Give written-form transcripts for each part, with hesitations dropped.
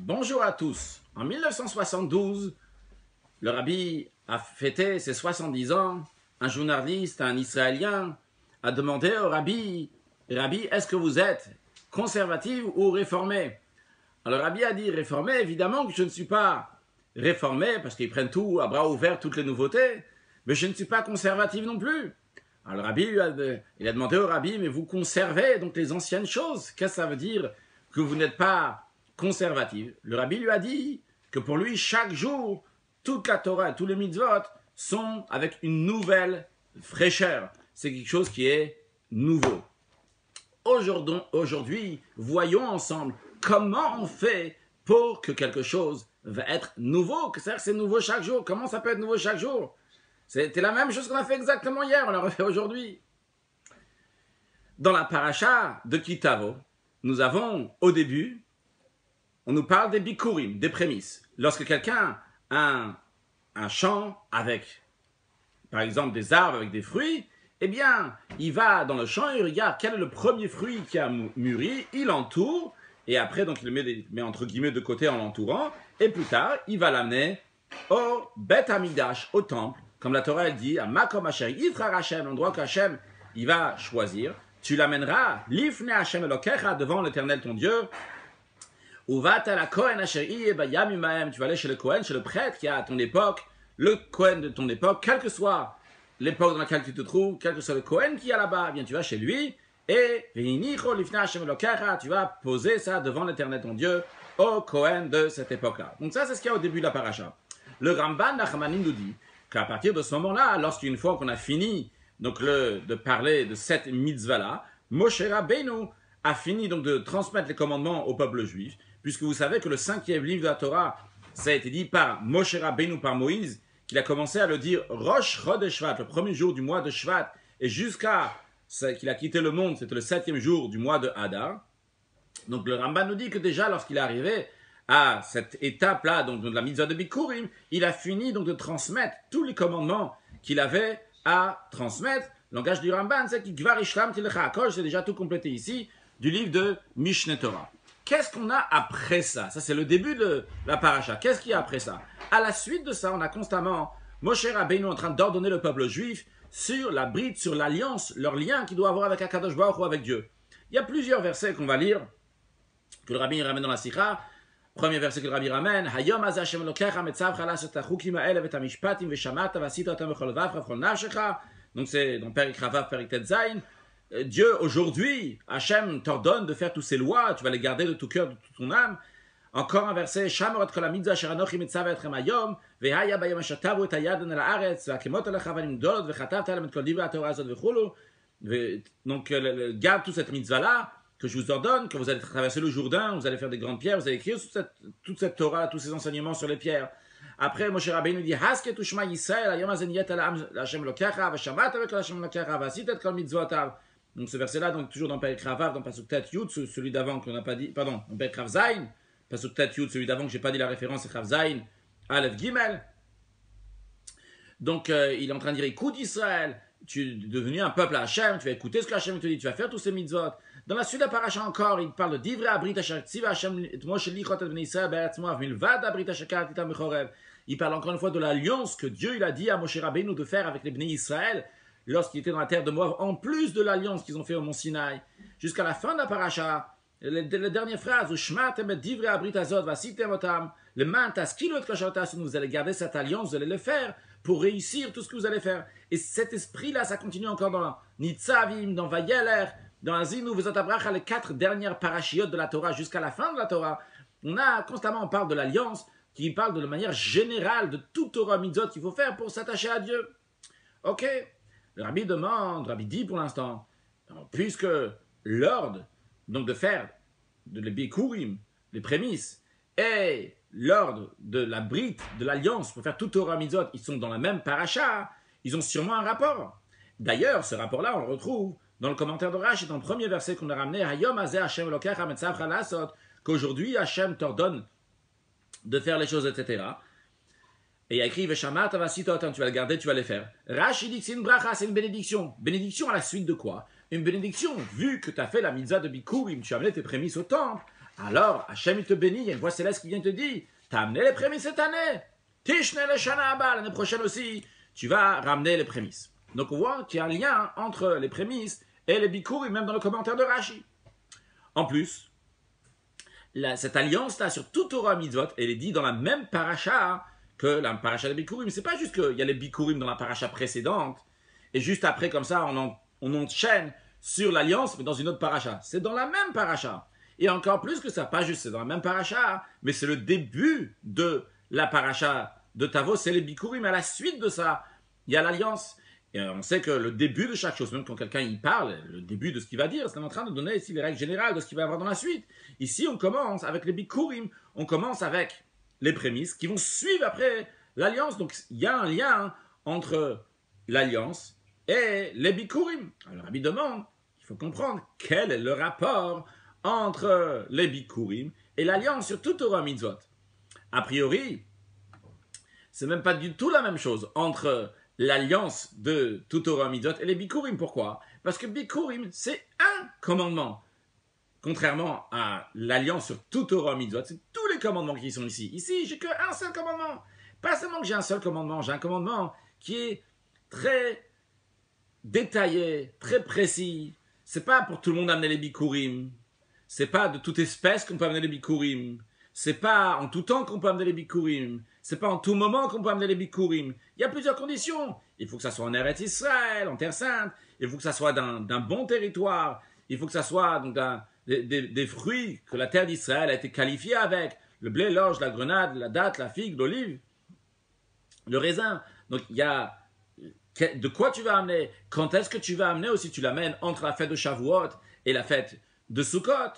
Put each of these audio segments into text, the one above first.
Bonjour à tous. En 1972, le rabbi a fêté ses 70 ans. Un journaliste, un Israélien, a demandé au rabbi, Rabbi, est-ce que vous êtes conservatif ou réformé? Alors le rabbi a dit, réformé, évidemment que je ne suis pas réformé, parce qu'ils prennent tout à bras ouverts, toutes les nouveautés, mais je ne suis pas conservatif non plus. Alors le rabbi il a demandé au rabbi, mais vous conservez donc les anciennes choses. Qu'est-ce que ça veut dire que vous n'êtes pas conservatif? Le rabbi lui a dit que pour lui, chaque jour, toute la Torah, tous les mitzvot sont avec une nouvelle fraîcheur. C'est quelque chose qui est nouveau. Aujourd'hui, voyons ensemble comment on fait pour que quelque chose va être nouveau. C'est-à-dire que c'est nouveau chaque jour. Comment ça peut être nouveau chaque jour? C'était la même chose qu'on a fait exactement hier, on l'a refait aujourd'hui. Dans la paracha de Kitavo, nous avons au début, on nous parle des bikurim, des prémices. Lorsque quelqu'un a un champ avec, par exemple, des arbres avec des fruits, eh bien, il va dans le champ et il regarde quel est le premier fruit qui a mûri, il l'entoure, et après, donc, il le met entre guillemets de côté en l'entourant, et plus tard, il va l'amener au Bet Amidash, au temple, comme la Torah elle dit, à Makom Hashem, Yifrar Hashem, l'endroit qu'Hashem, il va choisir, tu l'amèneras, Lifne Hashem Elokecha, devant l'Éternel ton Dieu, tu vas aller chez le Kohen, chez le prêtre qui est à ton époque, le Kohen de ton époque, quelle que soit l'époque dans laquelle tu te trouves, quel que soit le Kohen qui est là-bas, eh bien tu vas chez lui et tu vas poser ça devant l'Éternel ton Dieu au Kohen de cette époque-là. Donc ça c'est ce qu'il y a au début de la paracha. Le Ramban Nachmanim nous dit qu'à partir de ce moment-là, lorsqu'une fois qu'on a fini donc de parler de cette mitzvah-là, Moshe Rabbeinu a fini donc de transmettre les commandements au peuple juif, puisque vous savez que le 5e livre de la Torah, ça a été dit par Moshe Rabbeinu, par Moïse, qu'il a commencé à le dire Rosh Chodesh Shvat, le premier jour du mois de Shvat, et jusqu'à qu'il a quitté le monde, c'était le 7e jour du mois de Hadar. Donc le Ramban nous dit que déjà lorsqu'il est arrivé à cette étape-là, donc de la mitzvah de Bikurim, il a fini donc de transmettre tous les commandements qu'il avait à transmettre. Le langage du Ramban, c'est qu'il c'est déjà tout complété ici, du livre de Mishneh Torah. Qu'est-ce qu'on a après ça? Ça, c'est le début de la paracha. Qu'est-ce qu'il y a après ça? À la suite de ça, on a constamment Moshe Rabbeinu en train d'ordonner le peuple juif sur la bride, sur l'alliance, leur lien qu'il doit avoir avec Akadosh Baruch Hu, avec Dieu. Il y a plusieurs versets qu'on va lire, que le rabbi ramène dans la Sikha. Premier verset que le rabbi ramène, Hayom az Hashem Elokecha metzavcha lasot hachukim ha'ele vet hamishpatim veshamata vasita otam bechol levavcha v'chol nafshecha. Donc c'est dans Perik Ravav, Perik Tet Zayin. Dieu, aujourd'hui, Hachem t'ordonne de faire toutes ces lois, tu vas les garder de tout cœur, de toute ton âme. Encore un verset, Shamorot kol hamitzvah asher anochi mitzav etchem hayom, vehaya bayom asher tavu et hayadon el haaretz, ve'akemot alecha avanim gdolot, vechatavta alem et kol divrei haTorah azot vechulu. Donc, garde toute cette mitzvah-là, que je vous ordonne, que vous allez traverser le Jourdain, vous allez faire des grandes pierres, vous allez écrire toute cette Torah, tous ces enseignements sur les pierres. Après, Moshe Rabbeinu dit, Hasket u'shma Yisrael, hayom haze niyet Hashem Elokecha, veshamat avec Hashem Elokecha, v'asit et kol mitzvotav. Donc ce verset-là, donc toujours dans Perek Ravav, dans Pasuk Tet Yud, celui d'avant qu'on n'a pas dit, pardon, dans Perek Rav Zayin, Pasuk Tet Yud, celui d'avant que j'ai pas dit la référence, c'est Rav Zayin, Aleph Gimel. Donc il est en train de dire, écoute Israël, tu es devenu un peuple à Hachem, tu vas écouter ce que Hachem te dit, tu vas faire tous ces mitzvot. Dans la suite de la paracha encore, il parle de Divrei Abrit Asher Tziva Hachem et Moshe lichot et bnei Israël be'eretz Moav milvad Abrit Asher karat itam bechorev. Il parle encore une fois de l'alliance que Dieu il a dit à Moshe Rabbeinu de faire avec les bnei Israël lorsqu'il était dans la terre de Moab, en plus de l'alliance qu'ils ont fait au mont Sinaï. Jusqu'à la fin de la paracha, la dernière phrase, vous allez garder cette alliance, vous allez le faire pour réussir tout ce que vous allez faire. Et cet esprit-là, ça continue encore dans Nitzavim, dans Vayeler, dans Azinu, vous êtes les 4 dernières parachiotes de la Torah, jusqu'à la fin de la Torah. On parle de l'alliance, qui parle de manière générale de toute Torah mitzvot qu'il faut faire pour s'attacher à Dieu. Ok. Le rabbi dit pour l'instant, puisque l'ordre donc de faire de les bikurim, les prémices, et l'ordre de la brite, de l'alliance pour faire tout Torah mitzvot, ils sont dans la même paracha, ils ont sûrement un rapport. D'ailleurs, ce rapport-là, on le retrouve dans le commentaire de Rashi, dans le premier verset qu'on a ramené, Hayom hazeh Hashem Elokecha metzavcha lasot, qu'aujourd'hui Hashem t'ordonne de faire les choses, etc. Et il y a écrit, Veshamat avasita otam, tu vas le garder, tu vas les faire. Rashi dit que c'est une bracha, c'est une bénédiction. Bénédiction à la suite de quoi? Une bénédiction, vu que tu as fait la mitzvah de Bikurim, tu as amené tes prémices au temple, alors Hachem il te bénit, il y a une voix céleste qui vient te dire, t'as amené les prémices cette année, Tishne le Shana Abba, l'année prochaine aussi, tu vas ramener les prémices. Donc on voit qu'il y a un lien entre les prémices et les bikurim, même dans le commentaire de Rashi. En plus, cette alliance-là sur tout Torah Mitzvot, elle est dit dans la même paracha que la paracha des bikurim. C'est pas juste qu'il y a les bikurim dans la paracha précédente, et juste après, comme ça, on enchaîne sur l'alliance, mais dans une autre paracha. C'est dans la même paracha. Et encore plus que ça, pas juste c'est dans la même paracha, mais c'est le début de la paracha de Tavo, c'est les bikurim. À la suite de ça, il y a l'alliance. Et on sait que le début de chaque chose, même quand quelqu'un y parle, le début de ce qu'il va dire, c'est en train de donner ici les règles générales de ce qu'il va y avoir dans la suite. Ici, on commence avec les bikurim, on commence avec les prémices qui vont suivre après l'alliance. Donc, il y a un lien entre l'alliance et les bikurim. Alors, Rabbi demande, il faut comprendre quel est le rapport entre les bikurim et l'alliance sur tout Torah Mitzvot. A priori, c'est même pas du tout la même chose entre l'alliance de tout Torah Mitzvot et les bikurim. Pourquoi? Parce que bikurim, c'est un commandement. Contrairement à l'alliance sur tout Torah Mitzvot, c'est tous les commandements qui sont ici. Ici, j'ai qu'un seul commandement. Pas seulement que j'ai un seul commandement, j'ai un commandement qui est très détaillé, très précis. C'est pas pour tout le monde amener les bikurim. C'est pas de toute espèce qu'on peut amener les bikurim. C'est pas en tout temps qu'on peut amener les bikurim. C'est pas en tout moment qu'on peut amener les bikurim. Il y a plusieurs conditions. Il faut que ça soit en Eretz Israël, en Terre Sainte. Il faut que ça soit d'un bon territoire. Il faut que ça soit donc des fruits que la terre d'Israël a été qualifiée avec. Le blé, l'orge, la grenade, la date, la figue, l'olive, le raisin. Donc il y a de quoi tu vas amener. Quand est-ce que tu vas amener aussi? Tu l'amènes entre la fête de Shavuot et la fête de Sukkot.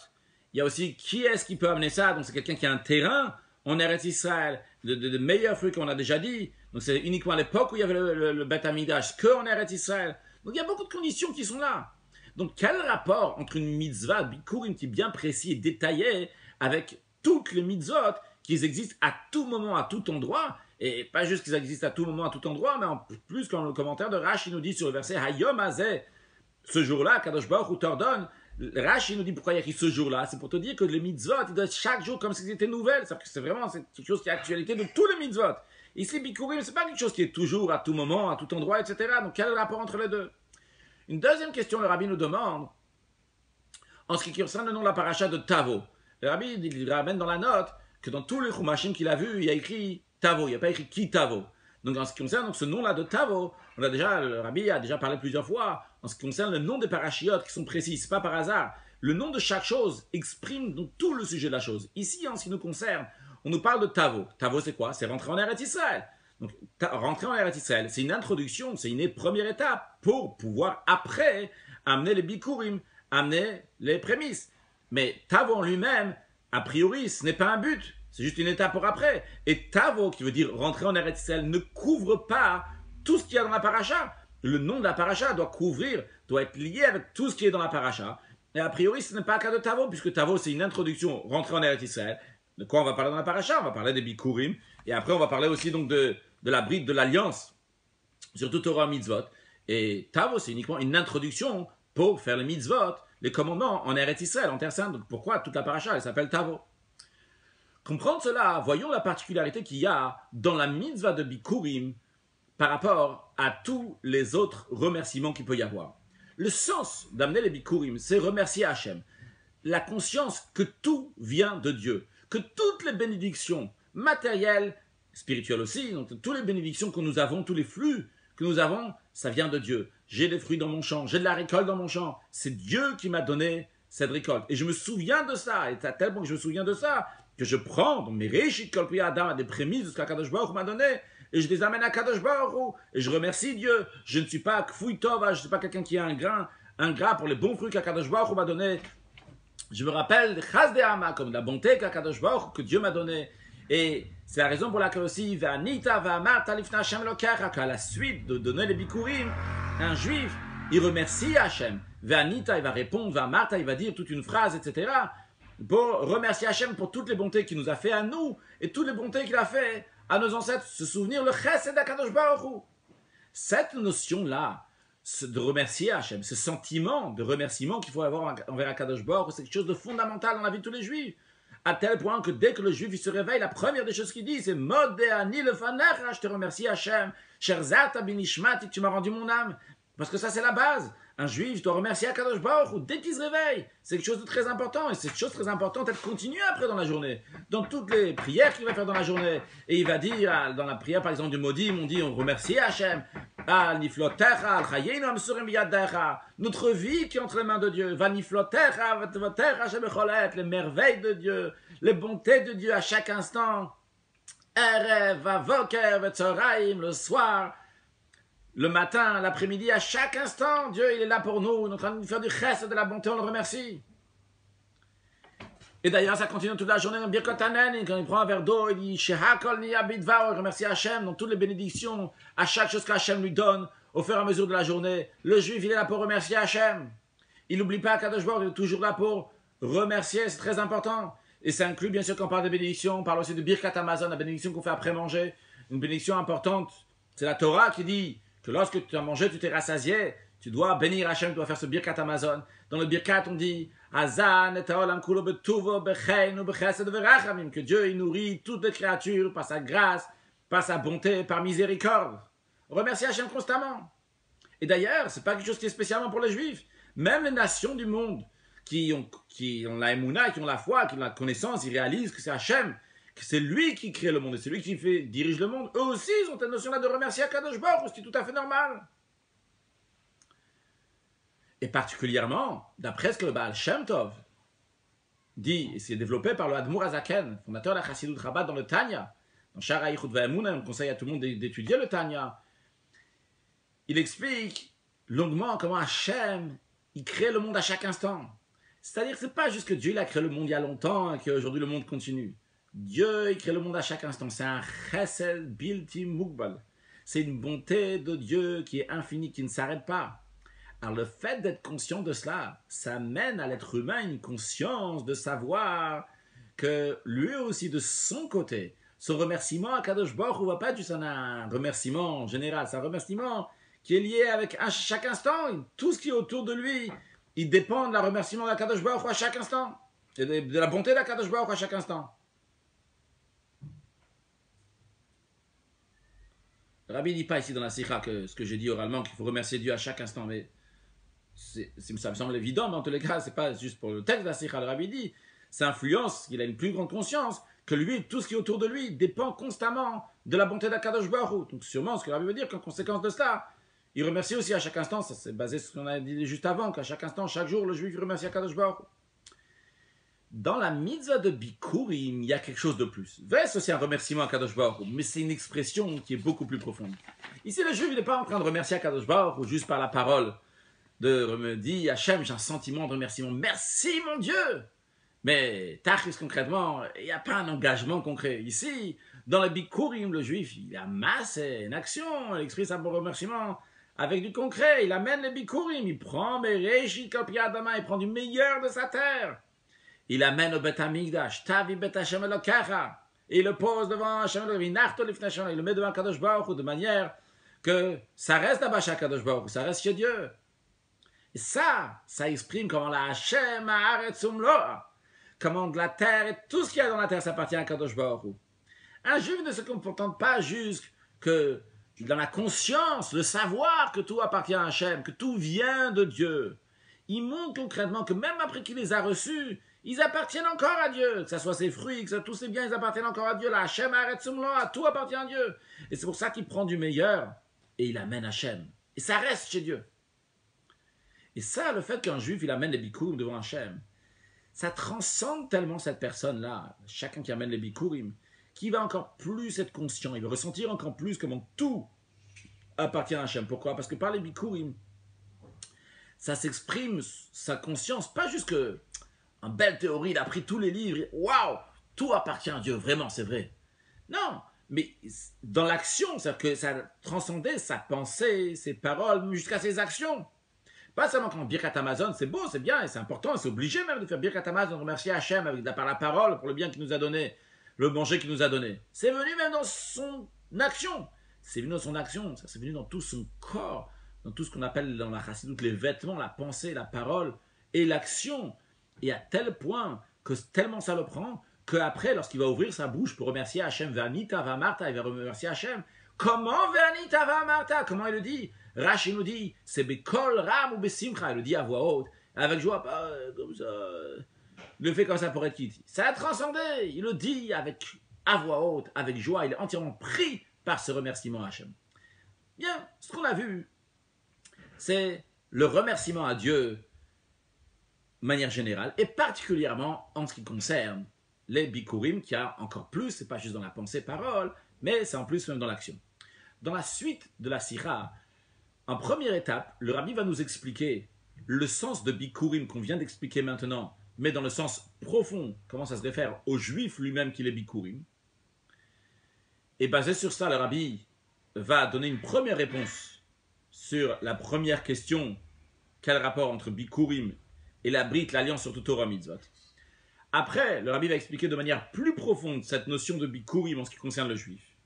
Il y a aussi qui est-ce qui peut amener ça? Donc c'est quelqu'un qui a un terrain en Eretz Israël, de meilleurs fruits qu'on a déjà dit. Donc c'est uniquement à l'époque où il y avait le Beth Amidash, que en Eretz Israël. Donc il y a beaucoup de conditions qui sont là. Donc quel rapport entre une mitzvah bikurim qui est bien précis et détaillé avec toutes les mitzvot qui existent à tout moment, à tout endroit, et pas juste qu'ils existent à tout moment, à tout endroit, mais en plus quand le commentaire de Rashi nous dit sur le verset Hayom Hazeh, ce jour-là, Kadosh Baruch Hu t'ordonne. Rashi nous dit pourquoi il y a écrit ce jour-là. C'est pour te dire que les mitzvot, ils doivent être chaque jour comme si c'était nouvelle. C'est vraiment quelque chose qui est actualité de tous les mitzvot. Ici, bikurim, c'est pas quelque chose qui est toujours à tout moment, à tout endroit, etc. Donc quel est le rapport entre les deux? Une deuxième question, le rabbi nous demande, en ce qui concerne le nom de la paracha de Tavo. Le rabbi il ramène dans la note que dans tous les chumashim qu'il a vus, il y a écrit Tavo, il n'y a pas écrit qui Tavo. Donc en ce qui concerne donc, ce nom-là de Tavo, le rabbi a déjà parlé plusieurs fois, en ce qui concerne le nom des parachiotes qui sont précis, c'est pas par hasard. Le nom de chaque chose exprime donc tout le sujet de la chose. Ici, en ce qui nous concerne, on nous parle de Tavo. Tavo, c'est quoi? C'est rentrer en Eretz Israël. Donc, rentrer en Eretz Israël, c'est une introduction, c'est une première étape pour pouvoir après amener les bikurim, amener les prémices. Mais Tavo en lui-même, a priori, ce n'est pas un but. C'est juste une étape pour après. Et Tavo, qui veut dire rentrer en Eretz Israël, ne couvre pas tout ce qu'il y a dans la paracha. Le nom de la paracha doit être lié avec tout ce qui est dans la paracha. Et a priori, ce n'est pas le cas de Tavo, puisque Tavo, c'est une introduction, rentrer en Eretz Israël. De quoi on va parler dans la paracha? On va parler des bikurim. Et après, on va parler aussi donc de la bride de l'alliance, surtout Torah mitzvot. Et Tavo, c'est uniquement une introduction pour faire les mitzvot, les commandements en Eretz Israël, en Terre Sainte. Donc pourquoi toute la paracha, elle s'appelle Tavo? Comprendre cela, voyons la particularité qu'il y a dans la mitzvah de bikurim par rapport à tous les autres remerciements qu'il peut y avoir. Le sens d'amener les bikurim, c'est remercier Hachem. La conscience que tout vient de Dieu, que toutes les bénédictions matérielles, spirituelles aussi, donc toutes les bénédictions que nous avons, tous les flux que nous avons, ça vient de Dieu. J'ai des fruits dans mon champ, j'ai de la récolte dans mon champ. C'est Dieu qui m'a donné cette récolte. Et je me souviens de ça, et à tel point que je me souviens de ça, que je prends mes réchit kol pri adam, des prémices de ce qu'Akadosh Baruch Hu m'a donné, et je les amène à Kadosh Baruch Hu, et je remercie Dieu. Je ne suis pas kfouy tova, je ne suis pas quelqu'un qui a un gras pour les bons fruits qu'Akadosh Baruch Hu m'a donné. Je me rappelle de chas de hama, comme la bonté qu'Akadosh Baruch Hu, que Dieu m'a donné. Et c'est la raison pour laquelle aussi, Ve'anita ve'amarta lifnei Hashem Elokecha, qu'à la suite de donner les bikurim, un juif, il remercie Hachem. Ve'anita, il va répondre, ve'amarta, il va dire toute une phrase, etc., pour remercier Hachem pour toutes les bontés qu'il nous a fait à nous et toutes les bontés qu'il a fait à nos ancêtres, se souvenir le chesed d'Akadosh Baruch Hu. Cette notion-là de remercier Hachem, ce sentiment de remerciement qu'il faut avoir envers Akadosh Baruch Hu, c'est quelque chose de fondamental dans la vie de tous les juifs. À tel point que dès que le juif il se réveille, la première des choses qu'il dit, c'est Modéani le fanecha, je te remercie Hachem, Sherzata binishmati, tu m'as rendu mon âme. Parce que ça, c'est la base. Un juif doit remercier Akadosh Baruch Hu dès qu'il se réveille. C'est quelque chose de très important. Et cette chose très importante, elle continue après dans la journée. Dans toutes les prières qu'il va faire dans la journée. Et il va dire, dans la prière par exemple du Modim, on dit on remercie Hachem. Al niflotecha, al chayenu amsurim biyadecha. Notre vie qui est entre les mains de Dieu. Va niflotecha, vatvotecha shebecholet. Les merveilles de Dieu. Les bontés de Dieu à chaque instant. Erev, avoker, vetzoraim, le soir. Le matin, l'après-midi, à chaque instant, Dieu il est là pour nous, il est en train de nous faire du chesed, de la bonté, on le remercie. Et d'ailleurs, ça continue toute la journée dans Birkot Hanen, quand il prend un verre d'eau, il dit Shehakol niya bidvar, il remercie Hachem dans toutes les bénédictions, à chaque chose qu'Hachem lui donne, au fur et à mesure de la journée. Le juif, il est là pour remercier Hachem. Il n'oublie pas Kadosh Baruch Hu, il est toujours là pour remercier, c'est très important. Et ça inclut, bien sûr, quand on parle de bénédiction, on parle aussi de Birkat Hamazon, la bénédiction qu'on fait après manger. Une bénédiction importante, c'est la Torah qui dit que lorsque tu as mangé, tu t'es rassasié, tu dois bénir Hachem, tu dois faire ce Birkat Hamazon. Dans le Birkat, on dit Azan et Haolam kulo betuvo becheinu bechesed verachamim, que Dieu il nourrit toutes les créatures par sa grâce, par sa bonté, par miséricorde. Remercie Hachem constamment. Et d'ailleurs, c'est pas quelque chose qui est spécialement pour les Juifs. Même les nations du monde qui ont la émouna, qui ont la foi, qui ont la connaissance, ils réalisent que c'est Hachem, que c'est lui qui crée le monde et c'est lui qui dirige le monde. Eux aussi, ils ont cette notion-là de remercier Akadosh Baruch Hu, ce qui est tout à fait normal. Et particulièrement, d'après ce que le Baal Shem Tov dit, et c'est développé par le Admour Azaken, fondateur de la Chassidut Rabat dans le Tanya, dans Shara Yichud Va'emunah, on conseille à tout le monde d'étudier le Tanya. Il explique longuement comment Hachem, il crée le monde à chaque instant. C'est-à-dire que ce n'est pas juste que Dieu il a créé le monde il y a longtemps et qu'aujourd'hui le monde continue. Dieu il crée le monde à chaque instant. C'est un chesed bilti mugbal. C'est une bonté de Dieu qui est infinie, qui ne s'arrête pas. Alors le fait d'être conscient de cela, ça mène à l'être humain une conscience de savoir que lui aussi de son côté, son remerciement à Kadosh Baruch Hu ne va pas juste un remerciement général, c'est un remerciement qui est lié avec chaque instant, tout ce qui est autour de lui. Il dépend de la remerciement d'Akadosh Baruch Hu à chaque instant. Et de la bonté d'Akadosh Baruch Hu à chaque instant. Le Rabbi ne dit pas ici dans la Sikha que ce que j'ai dit oralement, qu'il faut remercier Dieu à chaque instant, mais ça me semble évident, mais en tous les cas, ce n'est pas juste pour le texte de la Sikha. Le Rabbi dit, ça influence, il a une plus grande conscience, que lui, tout ce qui est autour de lui, dépend constamment de la bonté d'Akadosh Baruch Hu. Donc sûrement, ce que le Rabbi veut dire qu'en conséquence de cela, il remercie aussi à chaque instant, ça c'est basé sur ce qu'on a dit juste avant, qu'à chaque instant, chaque jour, le juif remercie Akadosh Baruch Hu. Dans la mitzvah de Bikurim, il y a quelque chose de plus. C'est aussi un remerciement à Akadosh Baruch Hu, mais c'est une expression qui est beaucoup plus profonde. Ici, le juif, il n'est pas en train de remercier Akadosh Baruch Hu juste par la parole, de me dire, Hachem, j'ai un sentiment de remerciement. Merci mon Dieu! Mais, tachis concrètement, il n'y a pas un engagement concret. Ici, dans le Bikurim, le juif, il amasse une action, il exprime un bon remerciement. Avec du concret, il amène les bikurim, il prend Bereshit Kopiyadama, il prend du meilleur de sa terre. Il amène au Bet Hamikdash, Tavi Bet Hashem Elokecha, et il le pose devant Hashem Elokecha, il le met devant Kadosh Baruch Hu de manière que ça reste là-bas chez Kadosh Baruch Hu, ça reste chez Dieu. Et ça exprime comment la Hashem Haaretzum Loa, comment de la terre et tout ce qu'il y a dans la terre s'appartient à Kadosh Baruch Hu. Un juif ne se contente pas juste que dans la conscience, le savoir que tout appartient à Hachem, que tout vient de Dieu. Il montre concrètement que même après qu'il les a reçus, ils appartiennent encore à Dieu. Que ce soit ses fruits, que ce soit tous ses biens, ils appartiennent encore à Dieu. La Hachem Haaretzum Loa, tout appartient à Dieu. Et c'est pour ça qu'il prend du meilleur et il amène Hachem. Et ça reste chez Dieu. Et ça, le fait qu'un juif, il amène les bikurim devant Hachem, ça transcende tellement cette personne-là, chacun qui amène les bikurim, qui va encore plus être conscient, il va ressentir encore plus comment tout appartient à Hachem. Pourquoi? Parce que par les bikurim, ça s'exprime sa conscience, pas juste que en belle théorie, il a pris tous les livres, waouh, tout appartient à Dieu, vraiment, c'est vrai. Non, mais dans l'action, c'est-à-dire que ça transcendait sa pensée, ses paroles, jusqu'à ses actions. Pas seulement quand Birkat Hamazon, c'est beau, c'est bien, et c'est important, c'est obligé même de faire Birkat Hamazon, remercier Hachem par la parole pour le bien qu'il nous a donné, le manger qu'il nous a donné. C'est venu même dans son action. C'est venu dans son action, ça c'est venu dans tout son corps, dans tout ce qu'on appelle dans la chassidoute les vêtements, la pensée, la parole et l'action. Et à tel point que tellement ça le prend, qu'après, lorsqu'il va ouvrir sa bouche pour remercier Hachem, Vanita va Martha, il va remercier Hachem. Comment Vanita va Martha? Comment il le dit? Rashi nous dit, c'est Bekol Ram ou Besimcha, il le dit à voix haute, avec joie, pas comme ça. Il le fait comme ça pour être quitte. Ça a transcendé, il le dit à voix haute, avec joie, il est entièrement pris par ce remerciement à Hachem. Bien, ce qu'on a vu, c'est le remerciement à Dieu de manière générale, et particulièrement en ce qui concerne les bikurim, qui a encore plus, c'est pas juste dans la pensée, parole, mais c'est en plus même dans l'action. Dans la suite de la Sira, en première étape, le Rabbi va nous expliquer le sens de bikurim qu'on vient d'expliquer maintenant, mais dans le sens profond, comment ça se réfère au juif lui-même qui est bikurim. Et basé sur ça, le Rabbi va donner une première réponse sur la première question, quel rapport entre bikurim et la brite, l'alliance sur tout Torah mitzvot. Après, le Rabbi va expliquer de manière plus profonde cette notion de bikurim en ce qui concerne le juif.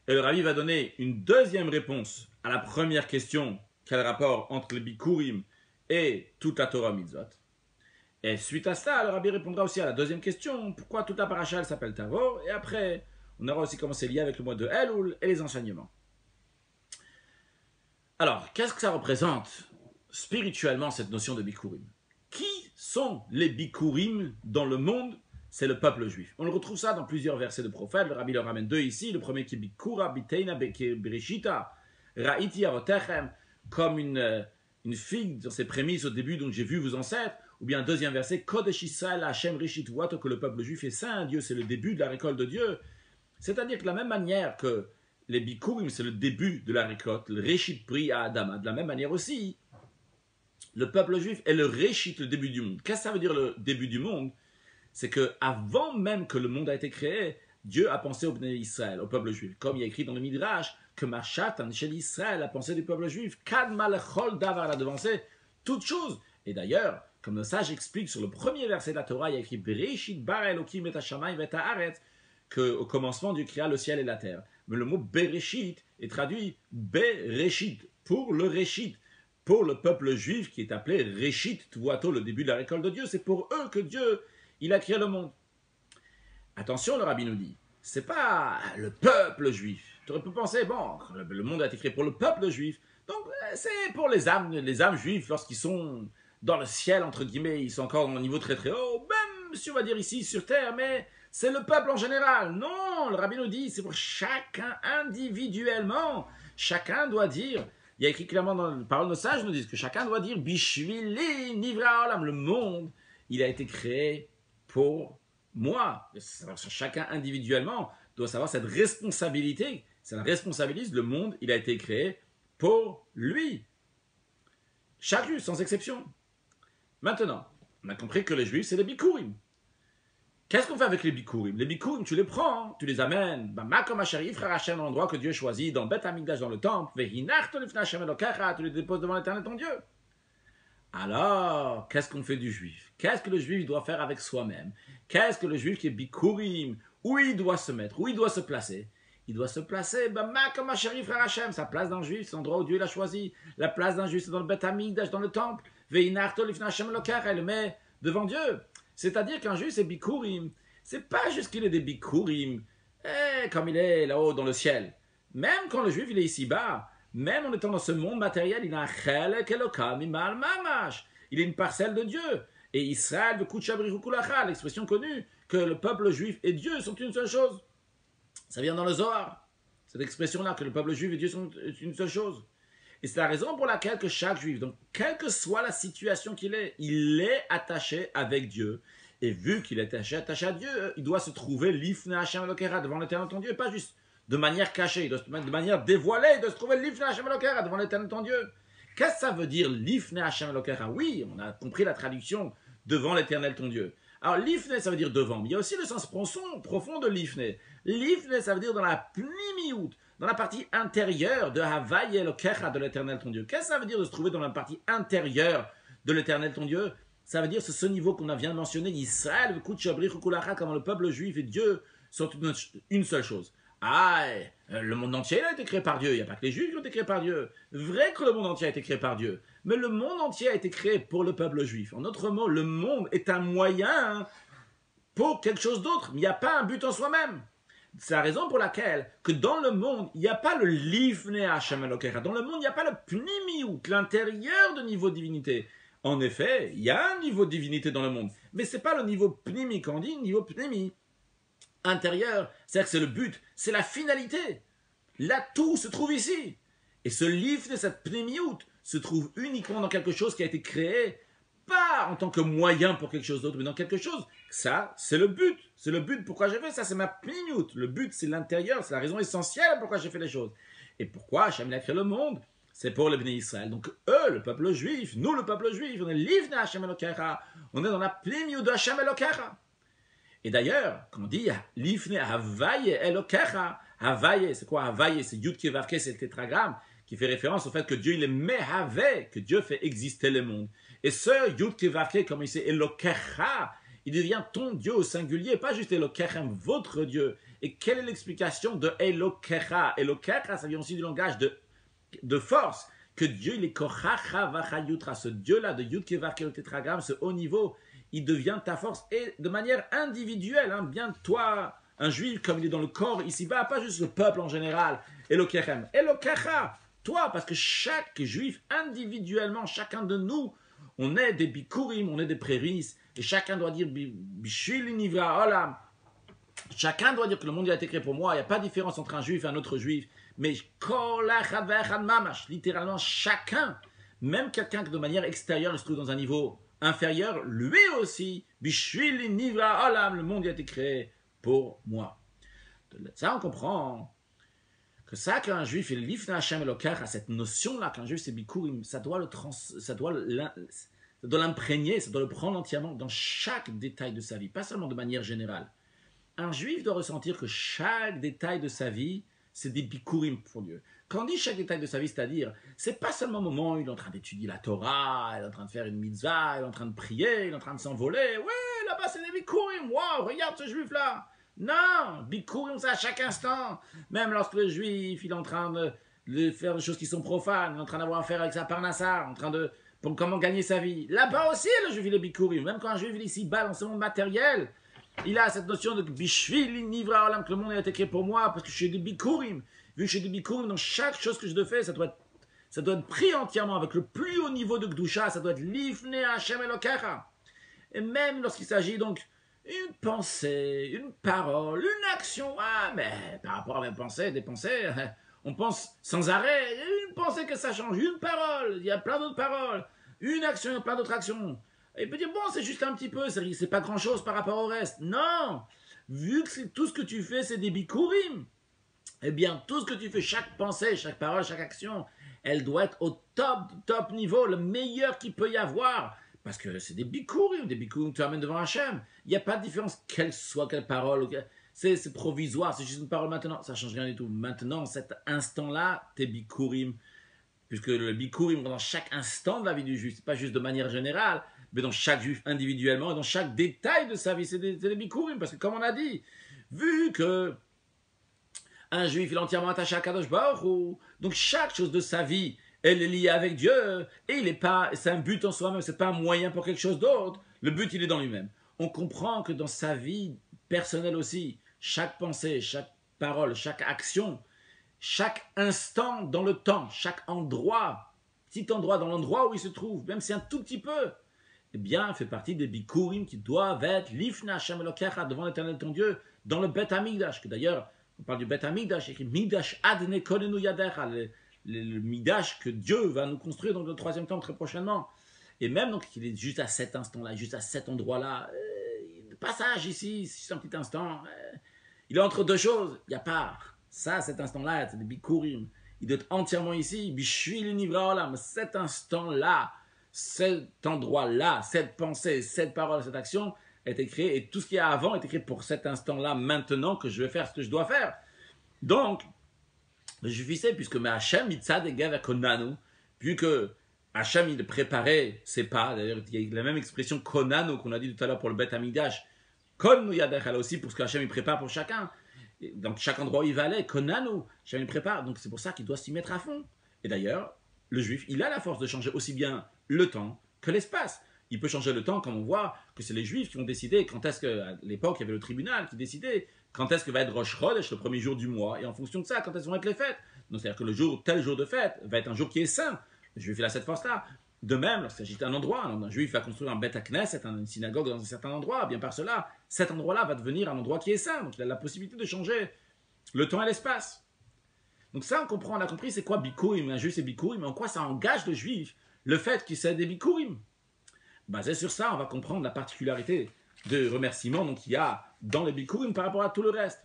Et le Rabbi va donner une deuxième réponse à la première question, quel rapport entre le bikurim et toute la Torah mitzvot. Et suite à ça, le Rabbi répondra aussi à la deuxième question, pourquoi toute la paracha elle s'appelle Tavor. Et après, on aura aussi comment c'est lié avec le mois de Elul et les enseignements. Alors, qu'est-ce que ça représente spirituellement cette notion de bikurim? Qui sont les bikurim dans le monde? C'est le peuple juif. On le retrouve ça dans plusieurs versets de prophètes. Le Rabbi leur ramène deux ici. Le premier qui est bikura, biteina, bereshita, ra'iti avotechem, comme une figue dans ses prémices au début, dont j'ai vu vos ancêtres. Ou bien un deuxième verset, Kodesh Israël, Hashem Rishit Wato, que le peuple juif est saint. Dieu, c'est le début de la récolte de Dieu. C'est-à-dire que de la même manière que les bikurim, c'est le début de la récolte, le Rishit Pri à Adama, de la même manière aussi, le peuple juif est le Réchit, le début du monde. Qu'est-ce que ça veut dire le début du monde? C'est que avant même que le monde a été créé, Dieu a pensé au Bnei Israël, au peuple juif. Comme il y a écrit dans le Midrash, que Machatan Shel Israël, la pensée du peuple juif, Kadma lechol davar, la devancé toute chose. Et d'ailleurs, comme le sage explique sur le premier verset de la Torah, il y a écrit Bereshit bara Elokim et hashamayim et haaretz, qu'au commencement Dieu créa le ciel et la terre. Mais le mot Bereshit est traduit Bereshit, pour le Réchit. Pour le peuple juif qui est appelé Réchit Tuato, le début de la récolte de Dieu, c'est pour eux que Dieu il a créé le monde. Attention, le Rabbi nous dit, c'est pas le peuple juif. Tu aurais pu penser, bon, le monde a été créé pour le peuple juif, donc c'est pour les âmes juives lorsqu'ils sont dans le ciel, entre guillemets, ils sont encore à un niveau très très haut, même si on va dire ici sur terre, mais c'est le peuple en général. Non, le Rabbi nous dit, c'est pour chacun individuellement. Chacun doit dire. Il y a écrit clairement dans la parole de sage, nous disent que chacun doit dire Bishvili Nivra Olam, le monde, il a été créé pour moi. Chacun individuellement doit savoir cette responsabilité. Ça la responsabilise, le monde, il a été créé pour lui. Chacun, sans exception. Maintenant, on a compris que les juifs, c'est des bikurim. Qu'est-ce qu'on fait avec les bikurim? Les bikurim, tu les prends, tu les amènes. Makom Asher frère Hachem, dans l'endroit que Dieu choisit, dans le Bet Hamikdash, dans le temple. Vehinachto lifnei Hashem Elokecha, tu les déposes devant l'Éternel ton Dieu. Alors, qu'est-ce qu'on fait du juif? Qu'est-ce que le juif doit faire avec soi-même? Qu'est-ce que le juif qui est bikurim? Où il doit se mettre? Où il doit se placer? Il doit se placer, Makom Asher frère Hachem, sa place d'un juif, c'est l'endroit où Dieu l'a choisi. La place d'un juif, c'est dans le Bet Hamikdash, dans le temple. Vehinachto lifnei Hashem Elokecha, il le met devant Dieu. C'est-à-dire qu'un juif, c'est bikurim. C'est pas juste qu'il est des bikurim, comme il est là-haut dans le ciel. Même quand le juif, il est ici-bas, même en étant dans ce monde matériel, il a un chelek elokam imal mamash. Il est une parcelle de Dieu. Et Israël, de Kuchabri Kulacha, l'expression connue, que le peuple juif et Dieu sont une seule chose. Ça vient dans le Zohar. Cette expression-là, que le peuple juif et Dieu sont une seule chose. Et c'est la raison pour laquelle que chaque juif, donc quelle que soit la situation qu'il est, il est attaché avec Dieu. Et vu qu'il est attaché à Dieu, il doit se trouver l'ifnei Hashem Elokecha, devant l'Éternel ton Dieu, pas juste de manière cachée, de manière dévoilée, il doit se trouver l'ifnei Hashem Elokecha, devant l'Éternel ton Dieu. Qu'est-ce que ça veut dire l'ifnei Hashem Elokecha? Oui, on a compris la traduction, devant l'Éternel ton Dieu. Alors l'ifnei, ça veut dire devant, mais il y a aussi le sens profond de l'ifnei. L'ifnei, ça veut dire dans la pnimiout, dans la partie intérieure de Havaï Elokecha, de l'Éternel ton Dieu. Qu'est-ce que ça veut dire de se trouver dans la partie intérieure de l'Éternel ton Dieu? Ça veut dire c'est ce niveau qu'on vient de mentionner, Israël, comment le peuple juif et Dieu sont une seule chose. Ah, le monde entier a été créé par Dieu, il n'y a pas que les juifs qui ont été créés par Dieu. Vrai que le monde entier a été créé par Dieu, mais le monde entier a été créé pour le peuple juif. En d'autres mots, le monde est un moyen pour quelque chose d'autre, mais il n'y a pas un but en soi-même. C'est la raison pour laquelle que dans le monde, il n'y a pas le Lifne Hashem Elokecha. Dans le monde, il n'y a pas le Pnimiout, l'intérieur de niveau divinité. En effet, il y a un niveau de divinité dans le monde, mais ce n'est pas le niveau Pnimi. Quand on dit niveau Pnimi, intérieur, c'est-à-dire que c'est le but, c'est la finalité. Là, tout se trouve ici. Et ce Lifne, cette Pnimiout, se trouve uniquement dans quelque chose qui a été créé pas en tant que moyen pour quelque chose d'autre, mais dans quelque chose. Ça, c'est le but. C'est le but pourquoi j'ai fait ça, c'est ma pnimiout. Le but, c'est l'intérieur, c'est la raison essentielle pourquoi j'ai fait les choses. Et pourquoi Hachem a créé le monde? C'est pour le Bnei Israël. Donc eux, le peuple juif, nous, le peuple juif, on est l'ivne Hachem Elokecha. On est dans la pnimiout de Hachem Elokecha. Et d'ailleurs, quand on dit l'ivne Havaye Elokecha, Havaye, c'est quoi Havaye? C'est Yud Kevavke, c'est le tétragramme qui fait référence au fait que Dieu, il est Mehave, que Dieu fait exister le monde. Et ce Yud Kevavke, comme il c'est Elokecha, il devient ton Dieu au singulier, pas juste Elokechem, votre Dieu. Et quelle est l'explication de Elokecha? Elokecha, ça vient aussi du langage de force, que Dieu, il est Kochacha Vachayutra, ce Dieu-là de Yud Kevavke, le tétragramme, ce haut niveau, il devient ta force, et de manière individuelle, bien toi, un juif, comme il est dans le corps ici-bas, pas juste le peuple en général, Elokechem, Elokecha, toi, parce que chaque juif, individuellement, chacun de nous, on est des bikurim, on est des préris, et chacun doit dire Bishvili Nivra Olam. Chacun doit dire que le monde a été créé pour moi. Il n'y a pas de différence entre un juif et un autre juif. Mais littéralement, chacun, même quelqu'un qui de manière extérieure se trouve dans un niveau inférieur, lui aussi, Bishvili Nivra Olam, le monde a été créé pour moi. De ça, on comprend que ça, qu'un juif, il l'ifna Hashem Elokecha, cette notion-là, qu'un juif, c'est bikurim, ça doit l'imprégner, ça doit le prendre entièrement dans chaque détail de sa vie, pas seulement de manière générale. Un juif doit ressentir que chaque détail de sa vie, c'est des bikurim pour Dieu. Quand on dit chaque détail de sa vie, c'est-à-dire, c'est pas seulement au moment où il est en train d'étudier la Torah, il est en train de faire une mitzvah, il est en train de prier, il est en train de s'envoler. Ouais, là-bas, c'est des bikurim. Waouh, regarde ce juif-là. Non, bikurim, c'est à chaque instant. Même lorsque le juif, il est en train de faire des choses qui sont profanes, il est en train d'avoir affaire avec sa parnassa, en train de pour comment gagner sa vie. Là-bas aussi, le juif, il est bikurim. Même quand un juif, il est ici-bas dans ce monde matériel, il a cette notion de bishvili nivra olam, que le monde a été créé pour moi, parce que je suis des bikurim. Vu que je suis des bikurim, dans chaque chose que je fais, ça doit être pris entièrement avec le plus haut niveau de Gdusha, ça doit être l'ifne Hashem Elokecha. Et même lorsqu'il s'agit donc une pensée, une parole, une action, mais par rapport à mes pensées, des pensées, on pense sans arrêt, une pensée que ça change, une parole, il y a plein d'autres paroles, une action, plein d'autres actions. Et il peut dire, bon, c'est juste un petit peu, c'est pas grand-chose par rapport au reste. Non, vu que tout ce que tu fais, c'est des bikurim, eh bien, tout ce que tu fais, chaque pensée, chaque parole, chaque action, elle doit être au top niveau, le meilleur qu'il peut y avoir. Parce que c'est des bikurim que tu amènes devant Hachem. Il n'y a pas de différence, quelle parole, c'est provisoire, c'est juste une parole maintenant, ça ne change rien du tout. Maintenant, cet instant-là, t'es bikurim. Puisque le bikurim, dans chaque instant de la vie du juif, c'est pas juste de manière générale, mais dans chaque juif individuellement, et dans chaque détail de sa vie, c'est des bikurim. Parce que comme on a dit, vu que un juif, il est entièrement attaché à Kadosh Baruch Hu, donc chaque chose de sa vie, elle est liée avec Dieu, et c'est un but en soi-même, c'est pas un moyen pour quelque chose d'autre. Le but, il est dans lui-même. On comprend que dans sa vie personnelle aussi, chaque pensée, chaque parole, chaque action, chaque instant dans le temps, chaque endroit, petit endroit dans l'endroit où il se trouve, même si un tout petit peu, eh bien, fait partie des bikurim qui doivent être l'ifna Hashem Elokecha devant l'Éternel ton Dieu, dans le Bet Hamikdash, que d'ailleurs, on parle du Bet Hamikdash, écrit Mikdash Adne Konenu Yadecha, le Mikdash que Dieu va nous construire dans le troisième temps très prochainement. Et même donc, il est juste à cet instant-là, juste à cet endroit-là, le passage ici, c'est juste un petit instant, il est entre deux choses, il n'y a pas ça, cet instant-là, c'est des bikurim. Il doit être entièrement ici, bishvili nivra olam, cet instant-là, cet endroit-là, cette pensée, cette parole, cette action a été créée, et tout ce qu'il y a avant est créé pour cet instant-là, maintenant que je vais faire ce que je dois faire. Donc, je fissais, puisque Hachem, Mitzad et Gav Konanu, vu que Hachem, il préparait ses pas, d'ailleurs, il y a la même expression Konanu qu'on a dit tout à l'heure pour le Bet Hamikdash, Konnu Yadech, là aussi, pour ce que Hachem, il prépare pour chacun. Donc, chaque endroit où il va aller, Konanu, Hachem, il prépare. Donc, c'est pour ça qu'il doit s'y mettre à fond. Et d'ailleurs, le juif, il a la force de changer aussi bien le temps que l'espace. il peut changer le temps, comme on voit que c'est les Juifs qui vont décider quand est-ce que, à l'époque, il y avait le tribunal qui décidait quand est-ce que va être Rosh Chodesh, le premier jour du mois, et en fonction de ça, quand est-ce vont être les fêtes. Donc, c'est-à-dire que tel jour de fête va être un jour qui est saint. Le Juif, il a cette force-là. De même, lorsqu'il s'agit d'un endroit, un Juif va construire un Beth Knesset, une synagogue dans un certain endroit, bien par cela, cet endroit-là va devenir un endroit qui est saint. Donc, il a la possibilité de changer le temps et l'espace. Donc ça, on a compris c'est quoi Bikurim, un Juif c'est Bikurim, mais en quoi ça engage le Juif, le fait qu'il s'aide des Bikurim. Basé sur ça, on va comprendre la particularité de remerciement qu'il y a dans les Bikurim par rapport à tout le reste.